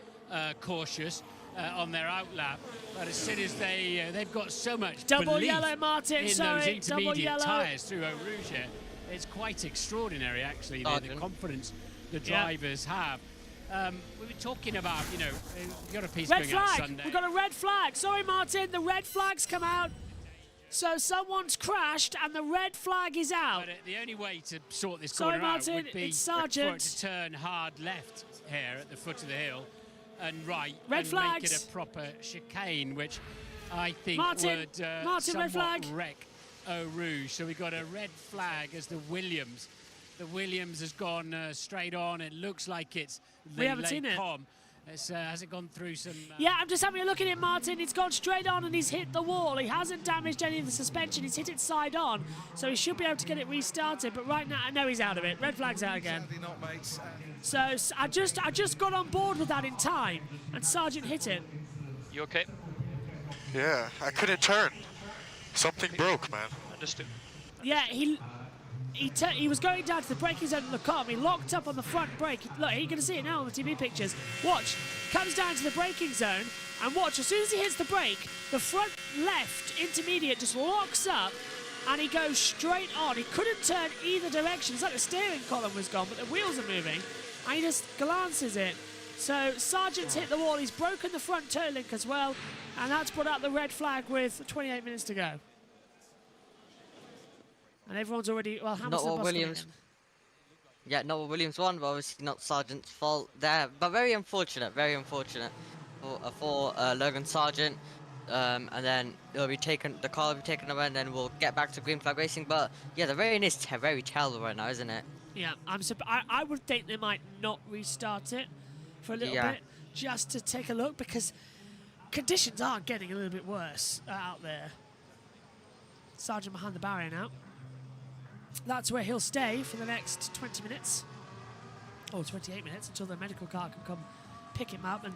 cautious on their outlap, but as soon as they've got so much double belief yellow, Martin. in Sorry, those intermediate double tyres through Eau Rouge here, it's quite extraordinary actually the confidence the drivers have. We were talking about, you know, we've got a piece red going out flag. Sunday. We've got a red flag. Sorry, Martin. The red flag's come out. So someone's crashed and the red flag is out. But the only way to sort this Sorry, corner Martin, out would be it's for it Sargent. to turn hard left here at the foot of the hill and right Red and flags. make it a proper chicane, which I think Martin, would Martin, red somewhat flag. wreck Eau Rouge. So we got a red flag as the Williams. The Williams has gone straight on. It looks like it's the We haven't seen it. Com. Has it gone through some... Yeah, I'm just having a look at it, Martin. It's gone straight on and he's hit the wall. He hasn't damaged any of the suspension. He's hit it side on, so he should be able to get it restarted. But right now, I know he's out of it. Red flag's out again. So I just got on board with that in time, and Sargent hit it. You okay? Yeah, I couldn't turn. Something broke, man. Understood. Yeah, he was going down to the braking zone in Lecom. He locked up on the front brake. Look, you're going to see it now on the TV pictures. Watch. Comes down to the braking zone, and watch. As soon as he hits the brake, the front left intermediate just locks up, and he goes straight on. He couldn't turn either direction. It's like the steering column was gone, but the wheels are moving, and he just glances it. So Sargent's hit the wall. He's broken the front toe link as well, and that's put out the red flag with 28 minutes to go. And everyone's already, well, Hamilton Not what Williams. Yeah, not what Williams won, but obviously not Sargent's fault there. But very unfortunate for Logan Sargent. and then it'll be taken. The car will be taken away, and then we'll get back to green flag racing. But yeah, the rain is very terrible right now, isn't it? Yeah, I would think they might not restart it for a little bit, just to take a look, because conditions are getting a little bit worse out there. Sargent behind the barrier now. That's where he'll stay for the next 20 minutes, or 28 minutes, until the medical car can come pick him up. And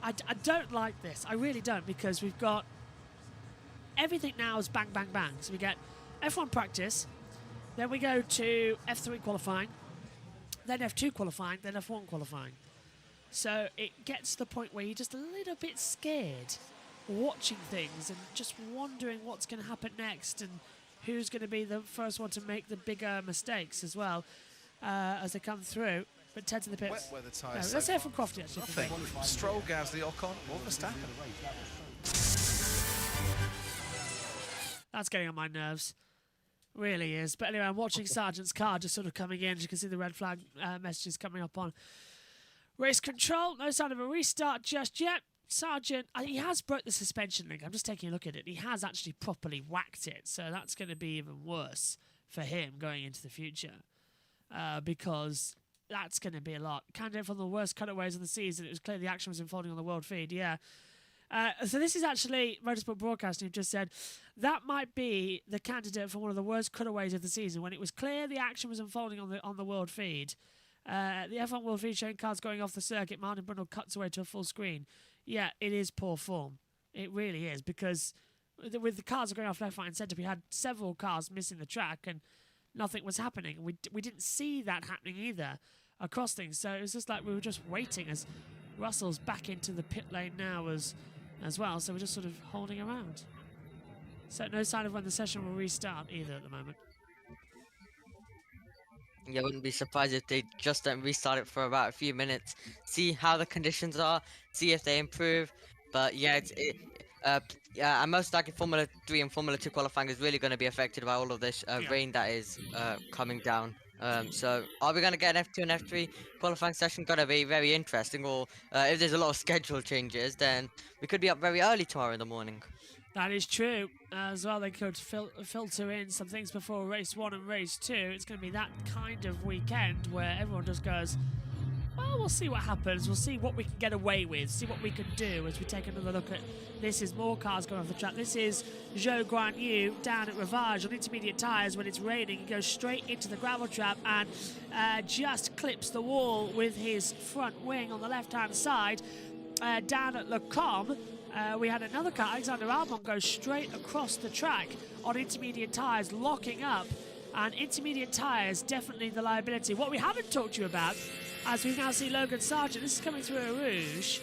I don't like this. I really don't, because we've got everything now is bang, bang, bang. So we get F1 practice, then we go to F3 qualifying, then F2 qualifying, then F1 qualifying. So it gets to the point where you're just a little bit scared watching things and just wondering what's going to happen next and who's going to be the first one to make the bigger mistakes as well as they come through. But Ted's in the pits. Wet weather tyres. No, let's hear from Crofty, actually. Nothing. Stroll, Gasly, Ocon, or Verstappen. That's getting on my nerves. Really is. But anyway, I'm watching Sargent's car just sort of coming in. As you can see the red flag messages coming up on race control. No sign of a restart just yet. Sargent, he has broke the suspension link. I'm just taking a look at it. He has actually properly whacked it. So that's going to be even worse for him going into the future. Because that's going to be a lot. Candidate for the worst cutaways of the season. It was clear the action was unfolding on the world feed. Yeah. So this is actually Motorsport Broadcasting who just said that might be the candidate for one of the worst cutaways of the season, when it was clear the action was unfolding on the world feed. The F1 world feed showing cars going off the circuit. Martin Brundle cuts away to a full screen. Yeah, it is poor form. It really is, because with the cars going off left, right and centre, we had several cars missing the track and nothing was happening. We didn't see that happening either across things. So it was just like we were just waiting, as Russell's back into the pit lane now as well. So we're just sort of holding around. So no sign of when the session will restart either at the moment. Yeah, I wouldn't be surprised if they just don't restart it for about a few minutes, see how the conditions are, see if they improve. But yeah, and most likely Formula 3 and Formula 2 qualifying is really going to be affected by all of this rain that is coming down. So are we going to get an F2 and F3 qualifying session? Going to be very interesting. Or if there's a lot of schedule changes, then we could be up very early tomorrow in the morning. That is true. As well, they could filter in some things before race 1 and race 2. It's going to be that kind of weekend where everyone just goes, well, we'll see what happens. We'll see what we can get away with, see what we can do as we take another look at this. Is more cars going off the track. This is Zhou Guanyu down at Rivage on intermediate tyres when it's raining. He goes straight into the gravel trap and just clips the wall with his front wing on the left-hand side. Down at Le Combe, we had another car, Alexander Albon, go straight across the track on intermediate tyres, locking up. And intermediate tyres, definitely the liability. What we haven't talked to you about, as we now see Logan Sargent, this is coming through a Rouge.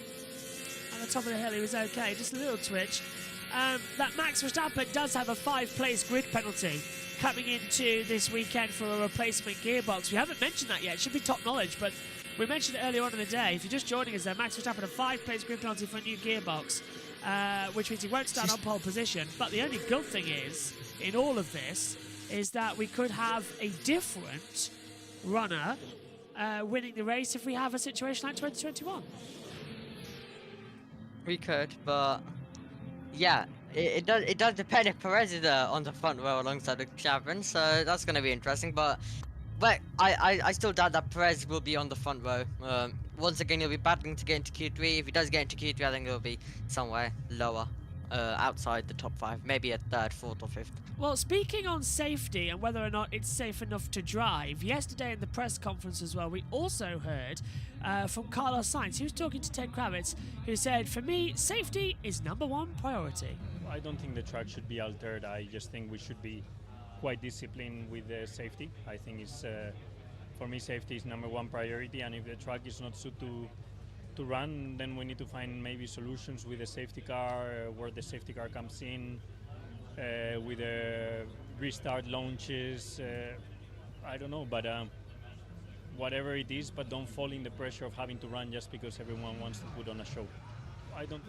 At the top of the hill, he was okay, just a little twitch. That Max Verstappen does have a 5-place grid penalty coming into this weekend for a replacement gearbox. We haven't mentioned that yet. It should be top knowledge, but we mentioned it earlier on in the day. If you're just joining us there, Max Verstappen a 5-place grid penalty for a new gearbox, which means he won't start on pole position. But the only good thing is, in all of this, is that we could have a different runner winning the race if we have a situation like 2021. We could, but yeah, it does depend if Perez is on the front row alongside the Chapman, so that's going to be interesting. But I still doubt that Perez will be on the front row. Once again, he'll be battling to get into Q3. If he does get into Q3, I think he'll be somewhere lower, outside the top 5, maybe a 3rd, 4th or 5th. Well, speaking on safety and whether or not it's safe enough to drive, yesterday in the press conference as well, we also heard from Carlos Sainz. He was talking to Ted Kravitz, who said, for me, safety is #1 priority. I don't think the track should be altered. I just think we should be quite disciplined with the safety. I think it's, for me, safety is #1 priority, and if the track is not suited to run, then we need to find maybe solutions with the safety car, where the safety car comes in, with the restart launches. I don't know, but whatever it is, but don't fall in the pressure of having to run just because everyone wants to put on a show. I don't.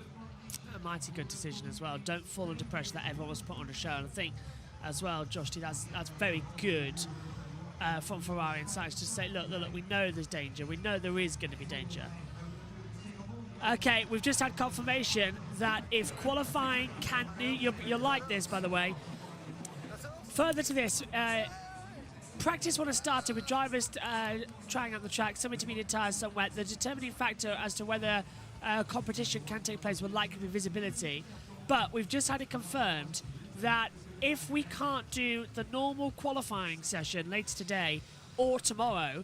A mighty good decision as well. Don't fall under pressure that everyone was put on a show. And I think as well, Josh, that's very good from Ferrari and Sainz to say, look, we know there's danger. We know there is going to be danger. Okay, we've just had confirmation that if qualifying can... You're like this, by the way. Further to this, practice one has started with drivers trying out the track, some intermediate tyres, some wet. The determining factor as to whether competition can take place will likely be visibility. But we've just had it confirmed that if we can't do the normal qualifying session later today or tomorrow,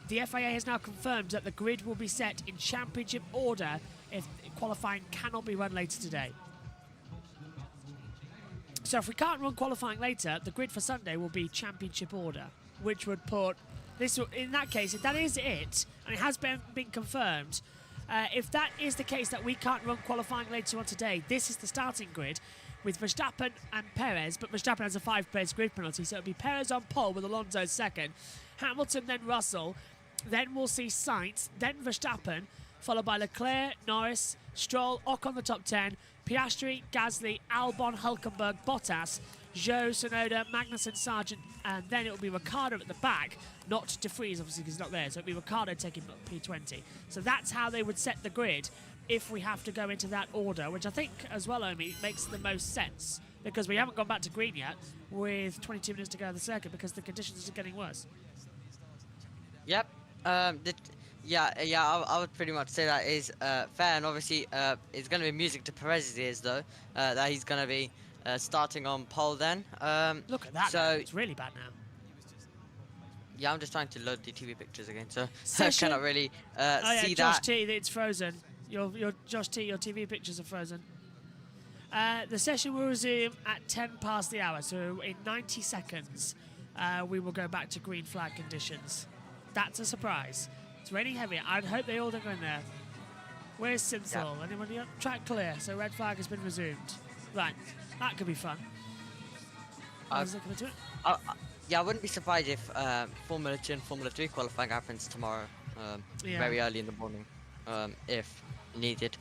the FIA has now confirmed that the grid will be set in championship order if qualifying cannot be run later today. So if we can't run qualifying later, the grid for Sunday will be championship order, which would put this in that case. If that is it, and it has been confirmed, if that is the case that we can't run qualifying later on today, this is the starting grid with Verstappen and Perez, but Verstappen has a 5-place grid penalty, so it'll be Perez on pole with Alonso second, Hamilton, then Russell, then we'll see Sainz, then Verstappen, followed by Leclerc, Norris, Stroll, Ocon the top 10, Piastri, Gasly, Albon, Hülkenberg, Bottas, Zhou, Tsunoda, Magnussen, Sargent, and then it'll be Ricciardo at the back, not De Vries, obviously, because he's not there, so it'll be Ricciardo taking P20. So that's how they would set the grid if we have to go into that order, which I think, as well, Omi, makes the most sense, because we haven't gone back to green yet, with 22 minutes to go on the circuit, because the conditions are getting worse. Yep. I would pretty much say that is fair, and obviously it's going to be music to Perez's ears, though, that he's going to be starting on pole then. Look at that, so now. It's really bad now. Yeah, I'm just trying to load the TV pictures again, so I cannot really see Josh that. T, it's frozen. Your Josh T, your TV pictures are frozen. The session will resume at 10 past the hour, so in 90 seconds we will go back to green flag conditions. That's a surprise. It's raining heavy. I'd hope they all don't go in there. Where's Synthol? Yep. Anyone yet? Track clear, so red flag has been resumed. Right, that could be fun. How's that going to do it? Yeah, I wouldn't be surprised if Formula 2 and Formula 3 qualifying happens tomorrow, very early in the morning, if needed.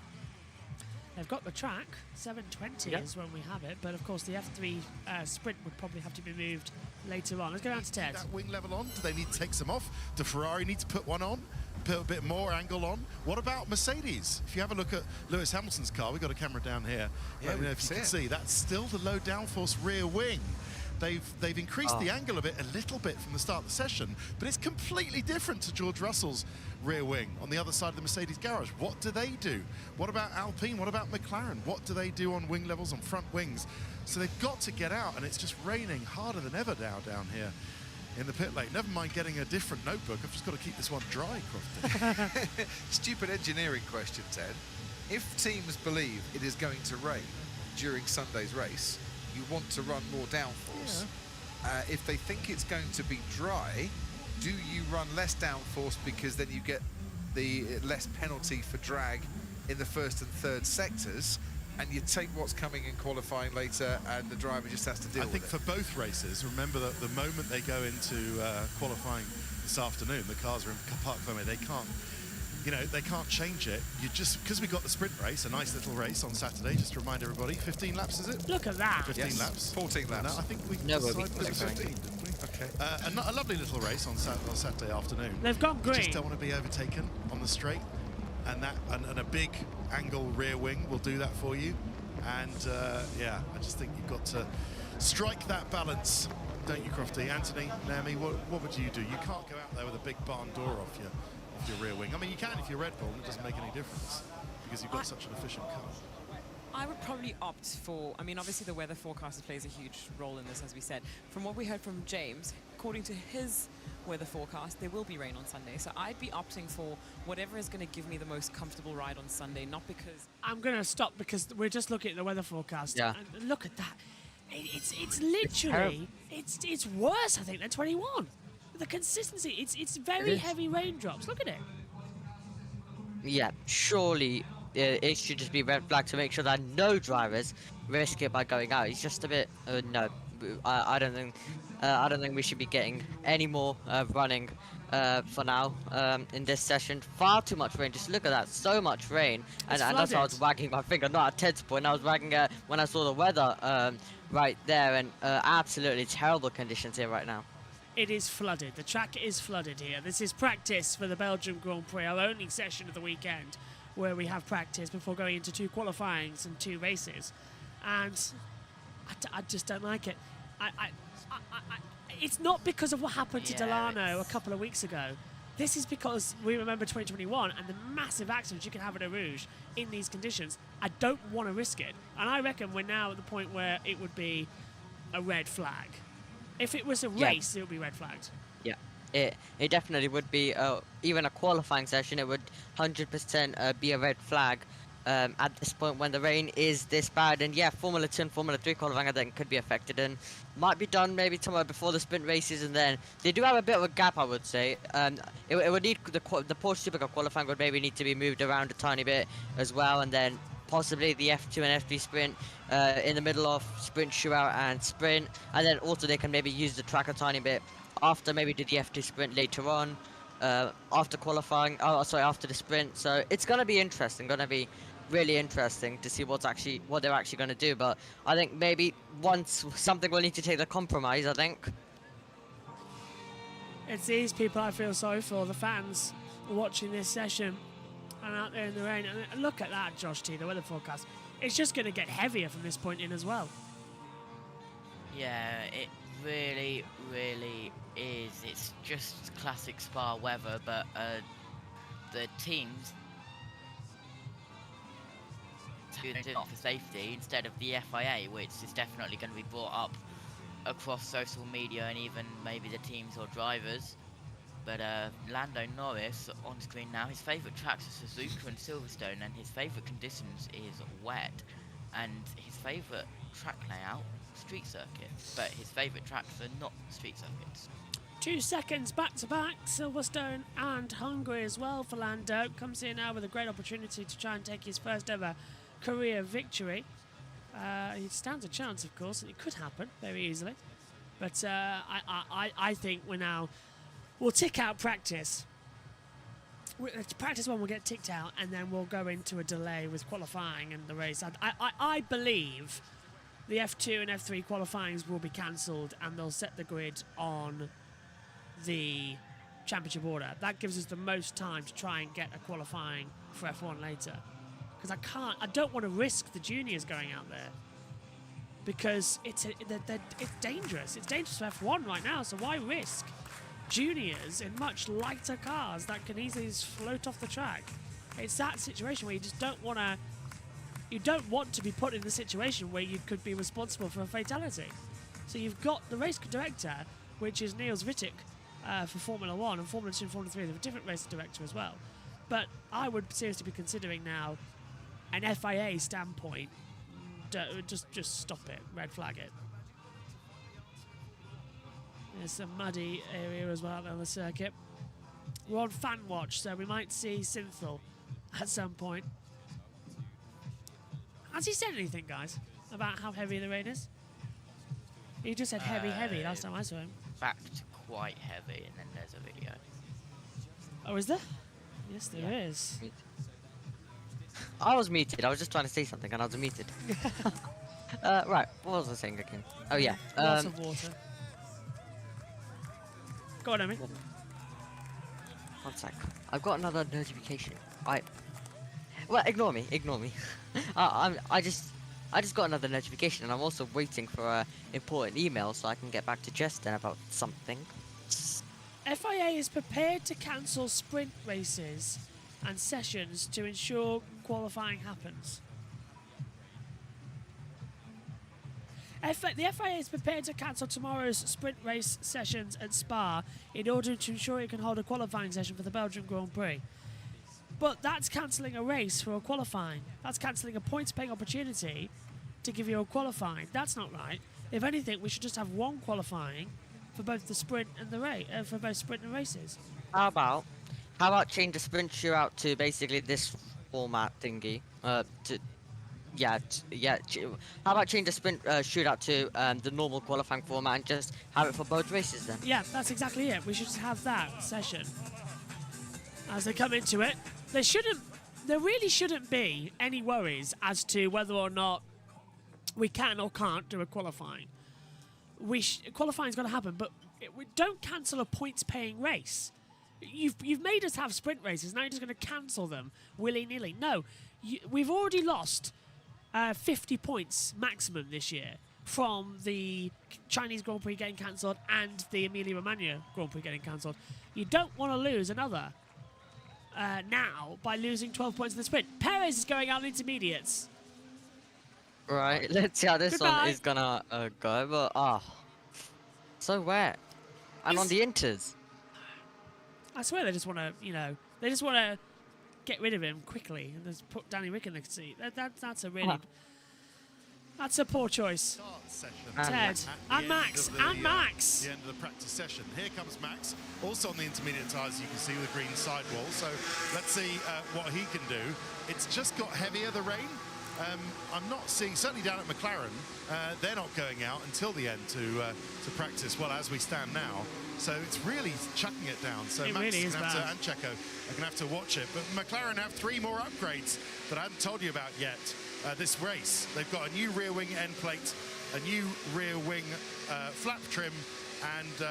They've got the track, 7:20 is when we have it, but of course the F3 sprint would probably have to be moved later on. Let's go down to Ted. That wing level on? Do they need to take some off? Do Ferrari need to put one on? Put a bit more angle on? What about Mercedes? If you have a look at Lewis Hamilton's car, we've got a camera down here. Yeah, if you can see, that's still the low downforce rear wing. They've increased the angle of it a little bit from the start of the session, but it's completely different to George Russell's rear wing on the other side of the Mercedes garage. What do they do? What about Alpine? What about McLaren? What do they do on wing levels, on front wings? So they've got to get out, and it's just raining harder than ever now down here in the pit lane. Never mind getting a different notebook. I've just got to keep this one dry, Crofty. Stupid engineering question, Ted. If teams believe it is going to rain during Sunday's race, you want to run more downforce. Yeah. If they think it's going to be dry, do you run less downforce because then you get the less penalty for drag in the first and third sectors, and you take what's coming in qualifying later and the driver just has to deal with it? I think for both races, remember that the moment they go into qualifying this afternoon, the cars are in park firmway, they can't change it. You just, because we got the sprint race, a nice little race on Saturday, just to remind everybody, 15 laps is it? Look at that. 15 laps. 14 laps. No, I think we decided 15, didn't we? Okay. A lovely little race on Saturday afternoon. They've gone green. You just don't want to be overtaken on the straight, and a big angle rear wing will do that for you. And I just think you've got to strike that balance, don't you, Crofty? Anthony, Naomi, what would you do? You can't go out there with a big barn door off your rear wing. I mean, you can if you're Red Bull, and it doesn't make any difference because you've got such an efficient car. I would probably opt for, I mean, obviously the weather forecast plays a huge role in this, as we said. From what we heard from James, according to his weather forecast, there will be rain on Sunday. So I'd be opting for whatever is going to give me the most comfortable ride on Sunday, not because... I'm going to stop because we're just looking at the weather forecast. Yeah. And look at that. It's literally, it's worse, I think, than 21. The consistency, it's very heavy raindrops. Look at it. Yeah, surely it should just be red flag to make sure that no drivers risk it by going out. It's just a bit no. I don't think we should be getting any more running for now in this session. Far too much rain. Just look at that, so much rain. And that's why I was wagging my finger, not at Ted's point. I was wagging it when I saw the weather right there, and absolutely terrible conditions here right now. It is flooded. The track is flooded here. This is practice for the Belgium Grand Prix, our only session of the weekend. where we have practice before going into 2 qualifyings and 2 races, and I just don't like it. It's not because of what happened to Delano a couple of weeks ago. This is because we remember 2021 and the massive accidents you can have at Eau Rouge in these conditions. I don't want to risk it. And I reckon we're now at the point where it would be a red flag. If it was a race, it would be red flagged. Yeah, it definitely would be. Even a qualifying session, it would 100% be a red flag at this point when the rain is this bad. And yeah, Formula 2 and Formula 3 qualifying I think could be affected and might be done maybe somewhere before the sprint races, and then they do have a bit of a gap, I would say. It would need the Porsche Supercar qualifying would maybe need to be moved around a tiny bit as well, and then possibly the F2 and F3 sprint in the middle of sprint shootout and sprint, and then also they can maybe use the track a tiny bit after maybe do the F2 sprint later on after qualifying. After the sprint. So it's gonna be interesting. Gonna be really interesting to see what they're actually going to do. But I think maybe once something will need to take the compromise, I think. It's these people I feel sorry for, the fans watching this session and out there in the rain. And look at that, Josh T, the weather forecast. It's just going to get heavier from this point in as well. Yeah, it really, really is. It's just classic Spa weather, but the teams to offer safety instead of the FIA, which is definitely going to be brought up across social media and even maybe the teams or drivers. But Lando Norris on screen now, his favourite tracks are Suzuka and Silverstone, and his favourite conditions is wet, and his favourite track layout, street circuit, but his favourite tracks are not street circuits. 2 seconds back to back, Silverstone and Hungary as well for Lando. Comes in now with a great opportunity to try and take his first ever career victory. He stands a chance, of course, and it could happen very easily. But I think we'll tick out practice. Practice 1 will get ticked out, and then we'll go into a delay with qualifying and the race. I believe the F2 and F3 qualifyings will be cancelled, and they'll set the grid on the championship order. That gives us the most time to try and get a qualifying for F1 later. Because I don't want to risk the juniors going out there, because it's dangerous. It's dangerous for F1 right now, so why risk juniors in much lighter cars that can easily just float off the track? It's that situation where you just don't want to be put in the situation where you could be responsible for a fatality. So you've got the race director, which is Niels Wittig for Formula 1, and Formula 2 and Formula 3, they have a different race director as well. But I would seriously be considering now an FIA standpoint, just stop it, red flag it. There's a muddy area as well on the circuit. We're on fan watch, so we might see Synthel at some point. Has he said anything, guys, about how heavy the rain is? He just said heavy last time I saw him. Back to quite heavy, and then there's a video. Oh, is there? Yes, there is. I was muted. I was just trying to say something and I was muted. Right, what was I saying again? Oh yeah. Lots of water. Go on, Emmy. 1 sec. I've got another notification. Well, ignore me. I just got another notification, and I'm also waiting for an important email so I can get back to Justin about something. FIA is prepared to cancel sprint races and sessions to ensure qualifying happens. The FIA is prepared to cancel tomorrow's sprint race sessions at Spa in order to ensure it can hold a qualifying session for the Belgian Grand Prix. But that's cancelling a race for a qualifying. That's cancelling a points-paying opportunity to give you a qualifying. That's not right. If anything, we should just have one qualifying for both the sprint and the race, for both sprint and races. How about change the sprint shootout to basically this format thingy? How about change the sprint shootout to the normal qualifying format and just have it for both races then? Yeah, that's exactly it. We should just have that session. As they come into it, there really shouldn't be any worries as to whether or not we can or can't do a qualifying. Qualifying's got to happen, but we don't cancel a points-paying race. you've made us have sprint races. Now you're just going to cancel them willy-nilly. No, we've already lost 50 points maximum this year from the Chinese Grand Prix getting cancelled and the Emilia-Romagna Grand Prix getting cancelled. You don't want to lose another now by losing 12 points in the sprint. Perez is going out in intermediates. Right, let's see how this Goodbye. one is gonna go, but so wet. And on the inters. I swear they just want to, they just want to get rid of him quickly and just put Danny Rick in the seat. That's a really, that's a poor choice. Ted and Max Max. The end of the practice session. Here comes Max, also on the intermediate tyres. You can see with the green sidewall. So let's see what he can do. It's just got heavier, the rain. I'm not seeing, certainly down at McLaren, they're not going out until the end to practice, well, as we stand now. So it's really chucking it down. So It Max really is and bad. Checo are going to have to watch it. But McLaren have 3 more upgrades that I hadn't told you about yet this race. They've got a new rear wing end plate, a new rear wing flap trim, and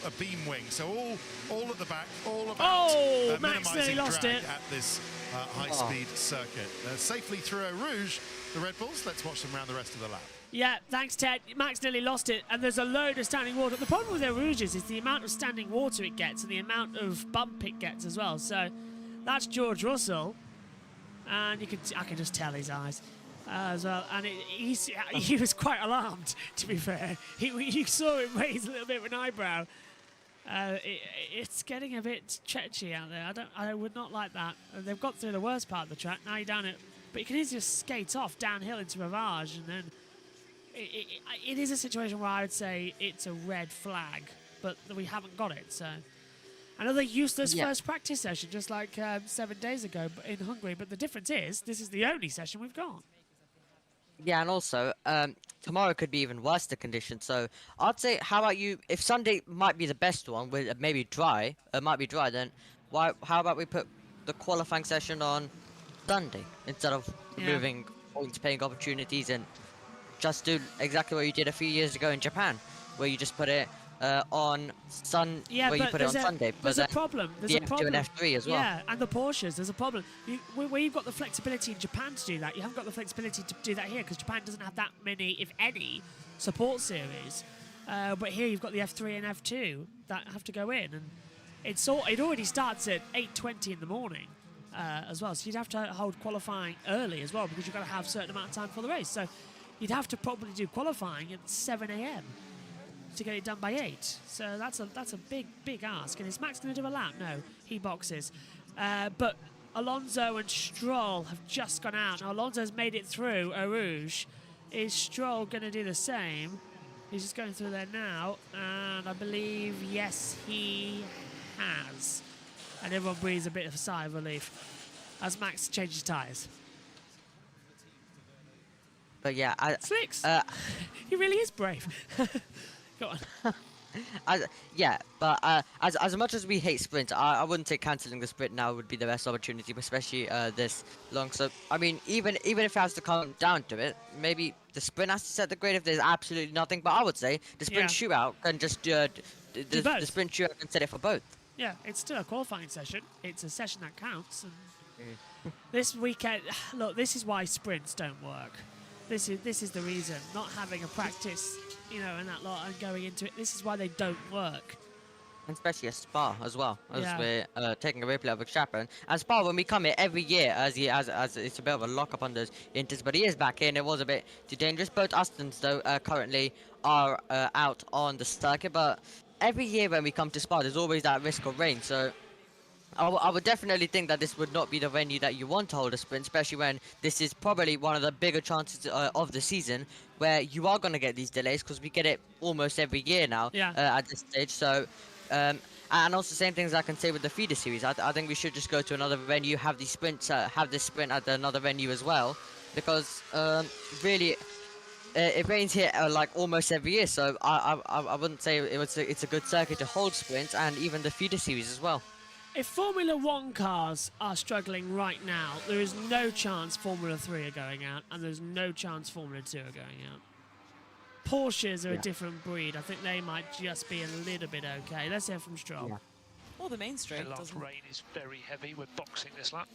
a beam wing. So all at the back, all about Max nearly minimising lost drag it. at this high-speed circuit. Safely through Eau Rouge, the Red Bulls. Let's watch them around the rest of the lap. Yeah, thanks, Ted. Max nearly lost it, and there's a load of standing water. The problem with Eau Rouges is the amount of standing water it gets and the amount of bump it gets as well. So that's George Russell, and I can just tell his eyes as well. And he was quite alarmed, to be fair. You saw him raise a little bit of an eyebrow. It's getting a bit tetchy out there. I would not like that. They've got through the worst part of the track. Now you're down it, but you can easily just skate off downhill into Ravage, and then it is a situation where I would say it's a red flag, but we haven't got it. So another useless first practice session, just like 7 days ago in Hungary. But the difference is this is the only session we've got. Yeah, and also, tomorrow could be even worse, the conditions. So I'd say, how about you, if Sunday might be the best one, with maybe dry, then how about we put the qualifying session on Sunday instead of removing points-paying opportunities and just do exactly what you did a few years ago in Japan, where you just put it on Sunday. There's a problem. There's a problem. F2 and F3 as well. Yeah, and the Porsches, there's a problem. Where you've got the flexibility in Japan to do that, you haven't got the flexibility to do that here because Japan doesn't have that many, if any, support series. But here you've got the F3 and F2 that have to go in, and it already starts at 8:20 in the morning as well. So you'd have to hold qualifying early as well because you've got to have a certain amount of time for the race. So you'd have to probably do qualifying at 7 a.m. to get it done by 8. So that's a big ask. And is Max going to do a lap? No, he boxes. But Alonso and Stroll have just gone out. Now Alonso's made it through Eau Rouge. Is Stroll going to do the same? He's just going through there now, and I believe yes he has. And everyone breathes a bit of a sigh of relief as Max changes tyres. But yeah, Slicks. He really is brave. Go on. As much as we hate sprints, I wouldn't say cancelling the sprint now would be the best opportunity, especially this long. So I mean, even if it has to come down to it, maybe the sprint has to set the grade if there's absolutely nothing. But I would say the sprint shootout can just the sprint shootout can set it for both. Yeah, it's still a qualifying session. It's a session that counts. And this weekend, look, this is why sprints don't work. This is the reason. Not having a practice, and that lot, and going into it. This is why they don't work. And especially a Spa as well, as we're taking a replay of Verstappen. And Spa, when we come here every year, as it's a bit of a lock-up on those inters, but he is back in. It was a bit too dangerous. Both Astons, though, currently are out on the circuit, but every year when we come to Spa, there's always that risk of rain. So I would definitely think that this would not be the venue that you want to hold a sprint, especially when this is probably one of the bigger chances of the season where you are going to get these delays, because we get it almost every year now at this stage. So, and also same things I can say with the feeder series. I think we should just go to another venue, have these sprints, have this sprint at another venue as well, because really it rains here like almost every year. So I wouldn't say it's a good circuit to hold sprints, and even the feeder series as well. If Formula 1 cars are struggling right now, there is no chance Formula 3 are going out, and there's no chance Formula 2 are going out. Porsches are a different breed. I think they might just be a little bit okay. Let's hear from Stroll. or the main straight. The last Doesn't... rain is very heavy. We're boxing this lap.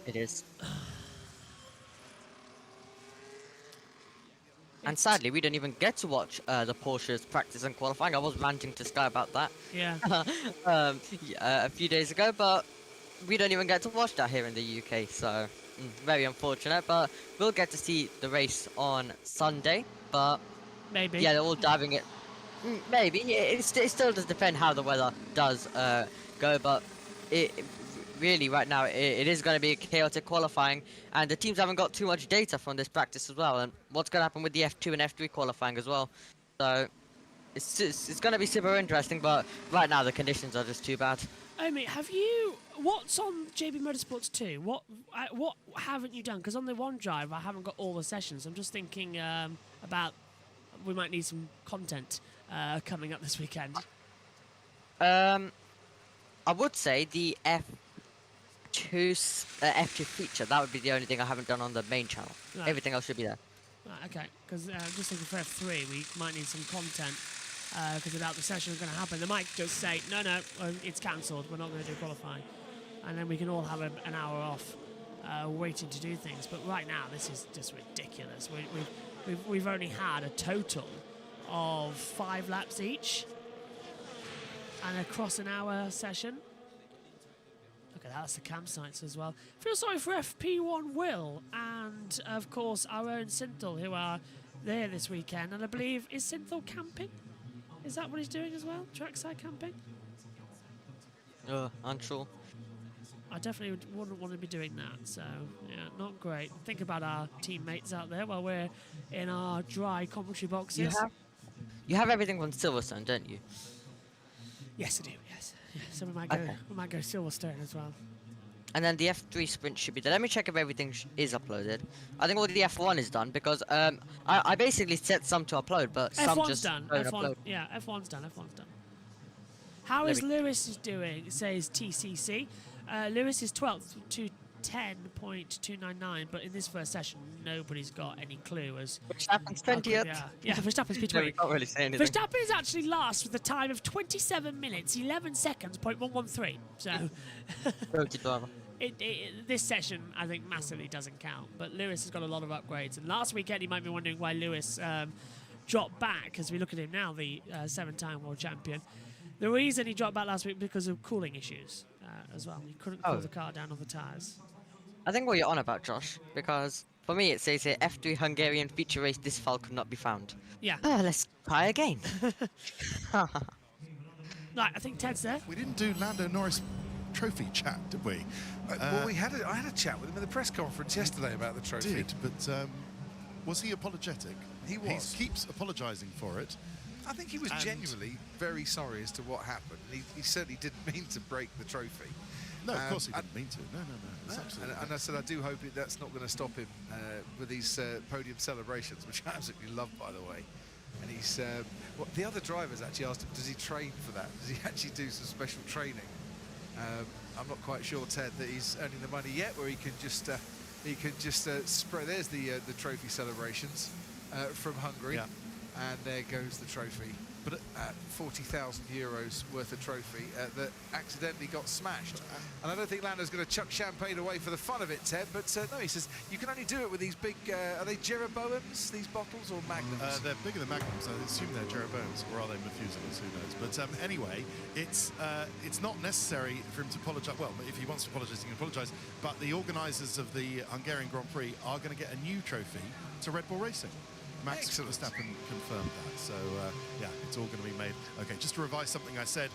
It is. And sadly, we didn't even get to watch the Porsche's practice and qualifying. I was ranting to Sky about that. Yeah. A few days ago, but we don't even get to watch that here in the UK, so very unfortunate. But we'll get to see the race on Sunday. But maybe. Yeah, they're all diving it. Maybe it still does depend how the weather does go, but really right now it is going to be a chaotic qualifying, and the teams haven't got too much data from this practice as well, and what's going to happen with the F2 and F3 qualifying as well. So it's going to be super interesting, but right now the conditions are just too bad. Omi, what's on JB Motorsports 2? What haven't you done? Because on the OneDrive I haven't got all the sessions. I'm just thinking about we might need some content coming up this weekend. I would say the F2 feature, that would be the only thing I haven't done on the main channel. Right. Everything else should be there. Right, okay, because I'm just thinking for F3 we might need some content, because without the session going to happen, they might just say, no, it's cancelled, we're not going to do qualifying. And then we can all have an hour off waiting to do things. But right now, this is just ridiculous. We've only had a total of 5 laps each and across an hour session. Look at that, that's the campsites as well. Feel sorry for FP1 Will and of course our own Synthel, who are there this weekend, and I believe is Synthel camping? Is that what he's doing as well? Trackside camping? Unsure. I definitely wouldn't want to be doing that, so yeah, not great. Think about our teammates out there while we're in our dry commentary boxes. You have everything from Silverstone, don't you? Yes, I do. Yes. Yeah, so we might go Silverstone as well. And then the F3 sprint should be there. Let me check if everything is uploaded. I think all the F1 is done because I basically set some to upload, but some F1's just done. don't F1, upload. yeah, F1's done. F1's done. How is Lewis doing? It says TCC. Lewis is 12th to 10.299, but in this first session, nobody's got any clue as. Verstappen's 20th. Yeah, Verstappen's P20. No, we can't really say anything. Verstappen is actually last with a time of 27 minutes, 11 seconds, .113. So. This session, I think, massively doesn't count. But Lewis has got a lot of upgrades. And last weekend, you might be wondering why Lewis dropped back, as we look at him now, the 7-time world champion. The reason he dropped back last week because of cooling issues as well. He couldn't cool the car down on the tyres. I think what you're on about, Josh, because for me it says here F3 Hungarian feature race this fall could not be found. Yeah. Let's try again. Right, I think Ted's there. We didn't do Lando Norris trophy chat, did we? Well, I had a chat with him in the press conference yesterday about the trophy. Did, but was he apologetic? He was. He keeps apologising for it. I think he was genuinely very sorry as to what happened. He certainly didn't mean to break the trophy. No, of course he didn't mean to. No. It's absolutely and I said I do hope that's not going to stop him with these podium celebrations, which I absolutely love, by the way. And he's the other drivers actually asked him, does he train for that? Does he actually do some special training? I'm not quite sure, Ted, that he's earning the money yet, where he can just spray. There's the trophy celebrations from Hungary, and there goes the trophy. But 40,000 euros worth of trophy that accidentally got smashed. And I don't think Lando's going to chuck champagne away for the fun of it, Ted. But no, he says you can only do it with these big. Are they Jeroboams, these bottles, or Magnums? They're bigger than Magnums. I assume they're Jeroboams, or are they Methuselahs? Who knows? But anyway, it's not necessary for him to apologise. Well, if he wants to apologise, he can apologise. But the organisers of the Hungarian Grand Prix are going to get a new trophy to Red Bull Racing. Max Verstappen confirmed that, so yeah, it's all going to be made. Okay, just to revise something I said,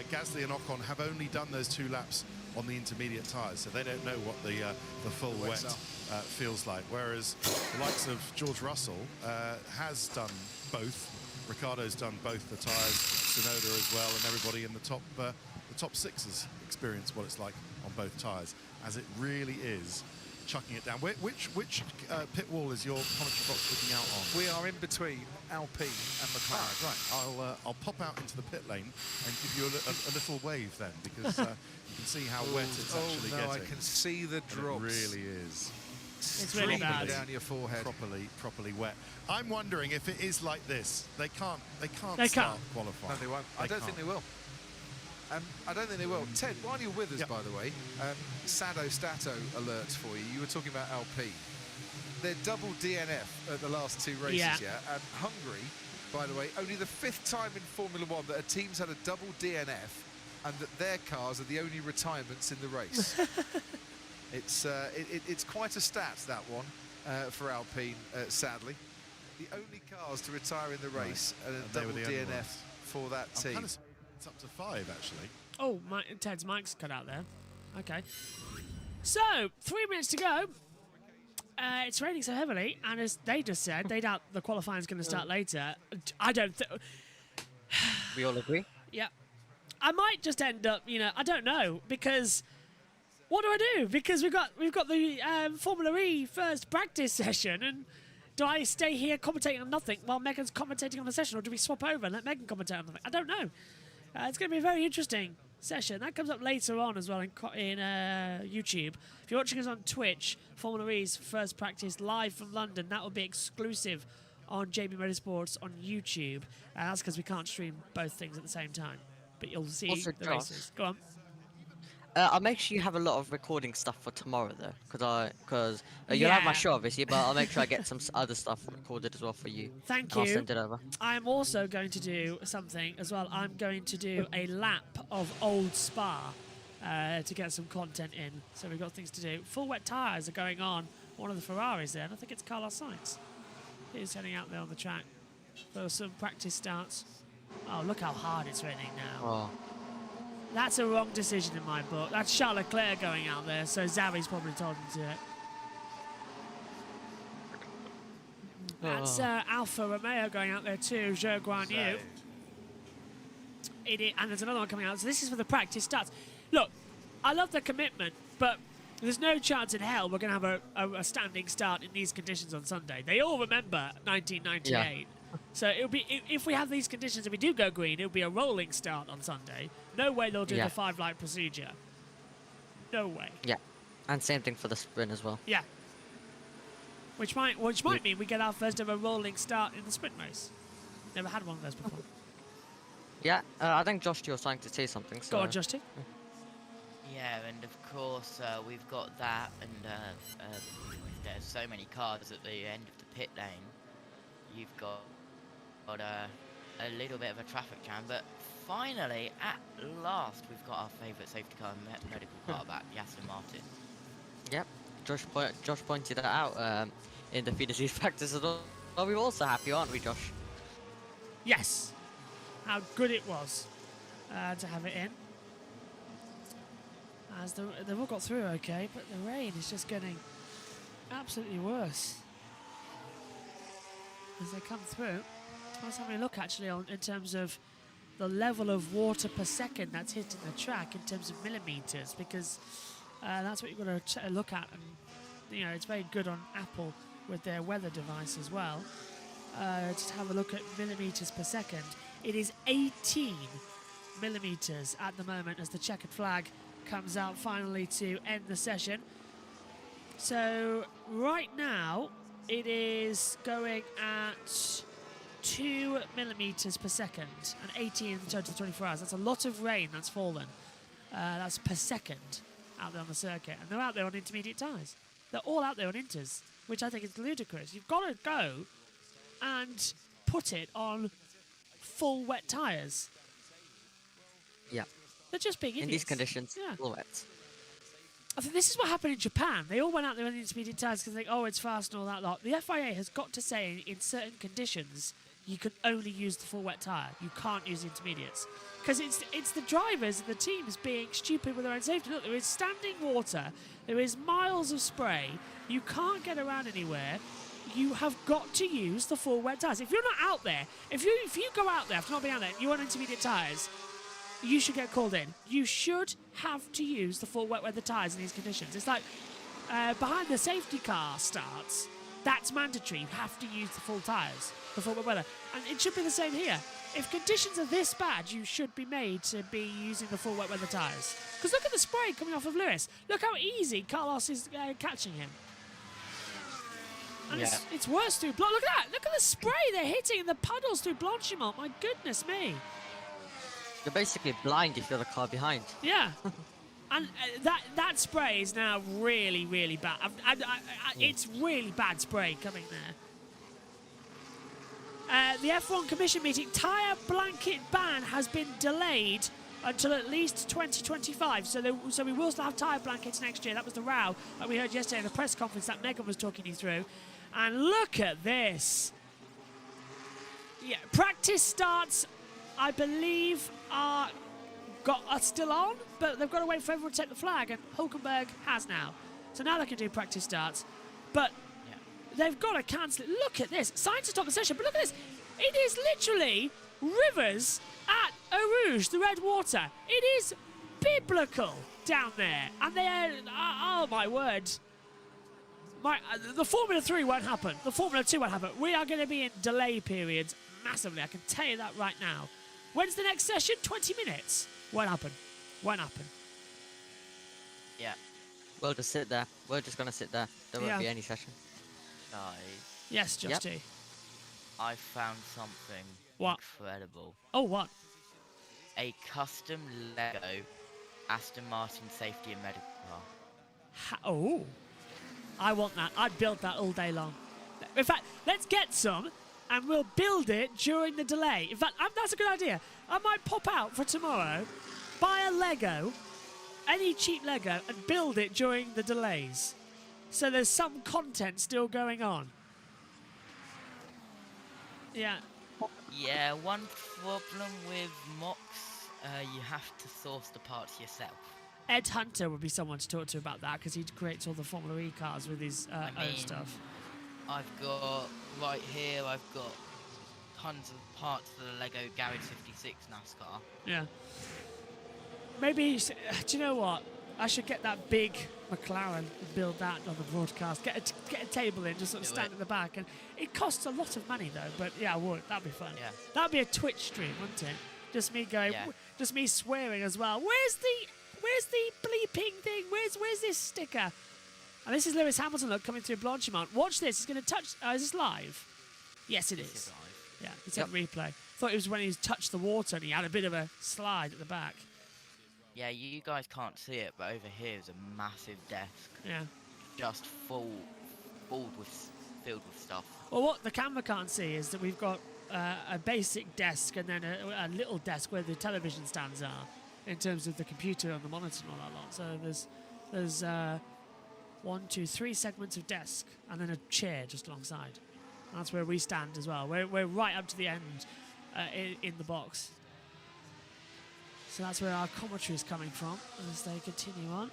Gasly and Ocon have only done those 2 laps on the intermediate tyres, so they don't know what the full wet feels like. Whereas the likes of George Russell has done both. Ricardo's done both the tyres, Tsunoda as well, and everybody in the top 6 has experienced what it's like on both tyres, as it really is chucking it down. Which pit wall is your commentary box looking out on? We are in between Alpine and McLaren. Right. I'll pop out into the pit lane and give you a little wave then, because you can see how wet it's actually getting. I can see the drops. It really is. It's really bad. Down your forehead. Properly wet. I'm wondering if it is like this. They can't start qualifying. No, they won't. I don't think they will. I don't think they will. Ted, while you're with us, by the way, Sado Stato alert for you. You were talking about Alpine. They're double DNF at the last 2 races, And Hungary, by the way, only the 5th time in Formula 1 that a team's had a double DNF and that their cars are the only retirements in the race. It's quite a stat, that one, for Alpine, sadly. The only cars to retire in the race and a double DNF for that team. It's up to 5, actually. Oh, Ted's mic's cut out there. Okay. So, 3 minutes to go. It's raining so heavily, and as they just said, they doubt the qualifying's going to start later. I don't think... We all agree? Yeah. I might just end up, I don't know, because... What do I do? Because we've got the Formula E first practice session, and do I stay here commentating on nothing while Megan's commentating on the session, or do we swap over and let Megan commentate on nothing? I don't know. It's going to be a very interesting session. That comes up later on as well in YouTube. If you're watching us on Twitch, Formula E's first practice live from London, that will be exclusive on JB Motorsports on YouTube. That's because we can't stream both things at the same time. But you'll see Also, the races. Go on. I'll make sure you have a lot of recording stuff for tomorrow, though, because you'll have my show, obviously, but I'll make sure I get some other stuff recorded as well for you. Thank you. I'll send it over. I'm also going to do something as well. I'm going to do a lap of Old Spa to get some content in. So we've got things to do. Full wet tyres are going on one of the Ferraris there, and I think it's Carlos Sainz. He's heading out there on the track for some practice starts. Oh, look how hard it's raining now. Oh. That's a wrong decision in my book. That's Charles Leclerc going out there, so Zavi's probably told him to do it. That's Alfa Romeo going out there too, Zhou Guan Yu. And there's another one coming out. So this is for the practice starts. Look, I love the commitment, but there's no chance in hell we're going to have a standing start in these conditions on Sunday. They all remember 1998. Yeah. So it'll be if we have these conditions and we do go green, it'll be a rolling start on Sunday. No way they'll do the 5-light procedure. No way. Yeah, and same thing for the sprint as well. Yeah. Which might mean we get our first ever rolling start in the sprint race. Never had one of those before. Yeah, I think Josh, you're starting to say something. So. Go on, Josh. Yeah, and of course we've got that, and there's so many cars at the end of the pit lane. You've got a little bit of a traffic jam, but finally, at last, we've got our favourite safety car and medical car back, the Aston Martin. Yep, Josh pointed that out in the feeder series practice as well. Well, we're also happy, aren't we, Josh? Yes. How good it was to have it in. As they've all got through okay, but the rain is just getting absolutely worse as they come through. I was having a look actually in terms of the level of water per second that's hitting the track in terms of millimeters, because that's what you've got to look at, and it's very good on Apple with their weather device as well. Just have a look at millimeters per second. It is 18 millimeters at the moment as the checkered flag comes out finally to end the session. So right now it is going at 2 millimeters per second and 18 in the total 24 hours. That's a lot of rain that's fallen. That's per second out there on the circuit. And they're out there on intermediate tyres. They're all out there on inters, which I think is ludicrous. You've got to go and put it on full wet tyres. Yeah. They're just being idiots. In these conditions, full wet. I think this is what happened in Japan. They all went out there on the intermediate tyres because they think, oh, it's fast and all that lot. The FIA has got to say in certain conditions you can only use the full wet tyre. You can't use the intermediates. Because it's the drivers and the teams being stupid with their own safety. Look, there is standing water. There is miles of spray. You can't get around anywhere. You have got to use the full wet tyres. If you're not out there, if you go out there after not being out there, you're on intermediate tyres, you should get called in. You should have to use the full wet weather tyres in these conditions. It's like behind the safety car starts, that's mandatory. You have to use the full tyres, the full wet weather. And it should be the same here. If conditions are this bad, you should be made to be using the full wet weather tyres. Because look at the spray coming off of Lewis. Look how easy Carlos is catching him. And it's worse through Look at that. Look at the spray they're hitting and the puddles through Blanchimont. My goodness me. You're basically blind if you're the car behind. Yeah. And that spray is now really, really bad. It's really bad spray coming there. The F1 Commission meeting, tyre blanket ban has been delayed until at least 2025. So we will still have tyre blankets next year. That was the row that we heard yesterday in the press conference that Megan was talking you through. And look at this. Yeah, practice starts, I believe, are still on, but they've got to wait for everyone to take the flag, and Hulkenberg has now. So now they can do practice starts. But they've got to cancel it. Look at this. Signs to stop the session, but look at this. It is literally rivers at Eau Rouge, the red water. It is biblical down there. And they are, oh my word. The Formula 3 won't happen. The Formula 2 won't happen. We are going to be in delay periods massively. I can tell you that right now. When's the next session? 20 minutes. Won't happen. Won't happen. Yeah. We'll just sit there. We're just going to sit there. There won't be any session. Guys. Yes, Justy. I found something incredible. Oh, what? A custom Lego Aston Martin safety and medical car. Oh. I want that. I'd build that all day long. In fact, let's get some and we'll build it during the delay. In fact, that's a good idea. I might pop out for tomorrow, buy a Lego, any cheap Lego, and build it during the delays. So there's some content still going on. Yeah. Yeah, one problem with mocks, you have to source the parts yourself. Ed Hunter would be someone to talk to about that because he creates all the Formula E cars with his own stuff. I've got, right here, I've got tons of parts for the Lego Garage 56 NASCAR. Yeah. Maybe, do you know what? I should get that big McLaren and build that on the broadcast. Get a table in, just sort of stand at the back. And it costs a lot of money though, but yeah, I would. That'd be fun. Yeah. That'd be a Twitch stream, wouldn't it? Just me going, just me swearing as well. Where's the bleeping thing? Where's this sticker? And this is Lewis Hamilton, look, coming through Blanchimont. Watch this. He's going to touch. Is this live? Yes, it is. Yeah, it's a replay. Thought it was when he touched the water and he had a bit of a slide at the back. Yeah, you guys can't see it, but over here is a massive desk. Yeah. Just filled with stuff. Well, what the camera can't see is that we've got a basic desk and then a little desk where the television stands are, in terms of the computer and the monitor and all that lot. So there's 1, 2, 3 segments of desk and then a chair just alongside. And that's where we stand as well. We're right up to the end in the box. So that's where our commentary is coming from as they continue on.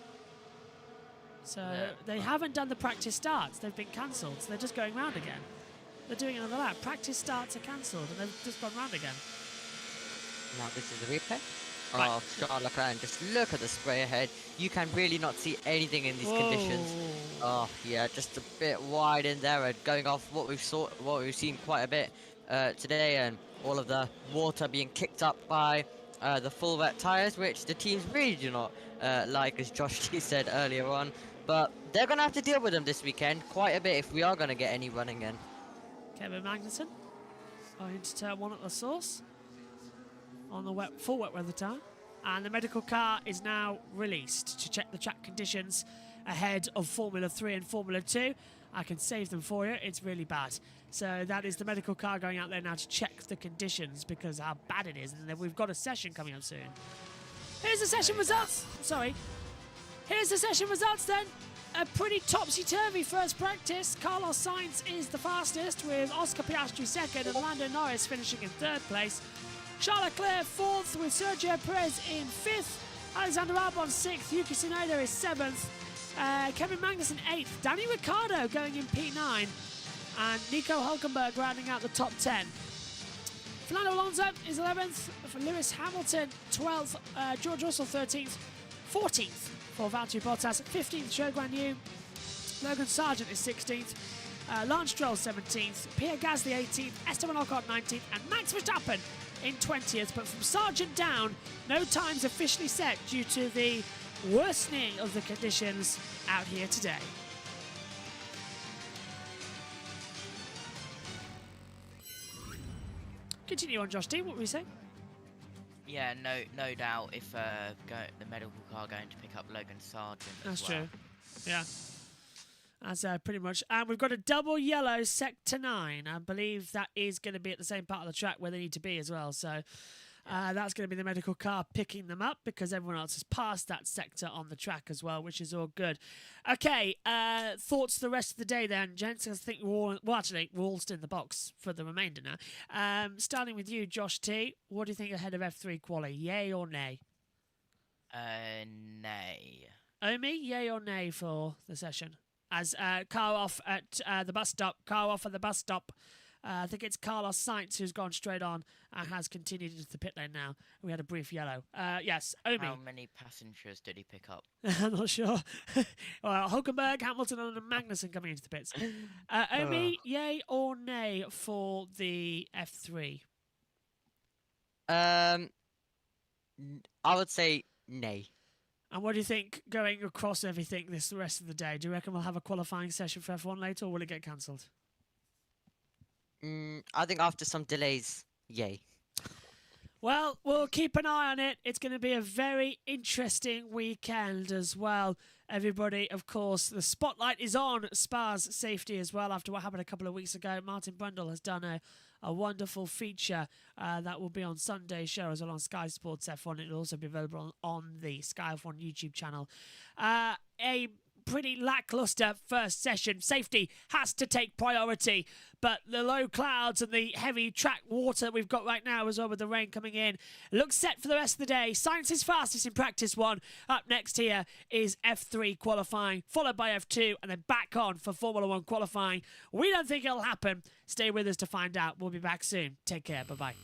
So they haven't done the practice starts. They've been cancelled. So they're just going round again. They're doing another lap. Practice starts are cancelled and they've just gone round again. Now this is a replay. Oh, Charles Leclerc, just look at the spray ahead. You can really not see anything in these conditions. Oh, yeah, just a bit wide in there and going off what we've seen quite a bit today, and all of the water being kicked up by the full wet tyres, which the teams really do not like, as Josh T said earlier on. But they're going to have to deal with them this weekend quite a bit if we are going to get any running in. Kevin Magnussen going to turn 1 at the source on the full wet weather tyre, and the medical car is now released to check the track conditions ahead of Formula 3 and Formula 2. I can save them for you. It's really bad. So that is the medical car going out there now to check the conditions because how bad it is, and then we've got a session coming up soon. Here's the session results. Here's the session results then. A pretty topsy-turvy first practice. Carlos Sainz is the fastest, with Oscar Piastri second and Lando Norris finishing in 3rd place. Charles Leclerc 4th, with Sergio Perez in 5th. Alexander Albon 6th. Yuki Tsunoda is 7th. Kevin Magnussen 8th. Danny Ricciardo going in P9. And Nico Hulkenberg rounding out the top 10. Fernando Alonso is 11th. For Lewis Hamilton 12th. George Russell 13th. 14th for Valtteri Bottas. 15th, Zhou Guanyu. Logan Sargent is 16th. Lance Stroll 17th. Pierre Gasly 18th. Esteban Ocon 19th. And Max Verstappen in 20th. But from Sargent down, no times officially set due to the worsening of the conditions out here today. Continue on, Josh D. What were we saying? Yeah, no doubt. If the medical car going to pick up Logan Sargent. That's as well. true. Yeah. That's pretty much. And we've got a double yellow sector 9. I believe that is going to be at the same part of the track where they need to be as well. So that's going to be the medical car picking them up because everyone else has passed that sector on the track as well, which is all good. Okay, thoughts the rest of the day then, gents? I think we're all still in the box for the remainder now. Starting with you, Josh T. What do you think ahead of F3 quali? Yay or nay? Nay. Omi, yay or nay for the session? As car off at the bus stop. Car off at the bus stop. I think it's Carlos Sainz who's gone straight on and has continued into the pit lane now. We had a brief yellow. Yes, Omi. How many passengers did he pick up? I'm not sure. Well, Hulkenberg, Hamilton and Magnussen coming into the pits. Omi, yay or nay for the F3? I would say nay. And what do you think going across everything this the rest of the day? Do you reckon we'll have a qualifying session for F1 later or will it get cancelled? I think after some delays, yay. Well, we'll keep an eye on it. It's going to be a very interesting weekend as well. Everybody, of course, the spotlight is on Spa's safety as well after what happened a couple of weeks ago. Martin Brundle has done a wonderful feature that will be on Sunday's show as well on Sky Sports F1. It'll also be available on the Sky F1 YouTube channel. A pretty lackluster first session. Safety has to take priority, but the low clouds and the heavy track water we've got right now as well with the rain coming in looks set for the rest of the day. Sainz is fastest in practice 1. Up next here is F3 qualifying, followed by F2 and then back on for Formula 1 qualifying. We don't think it'll happen. Stay with us to find out. We'll be back soon. Take care. Bye-bye.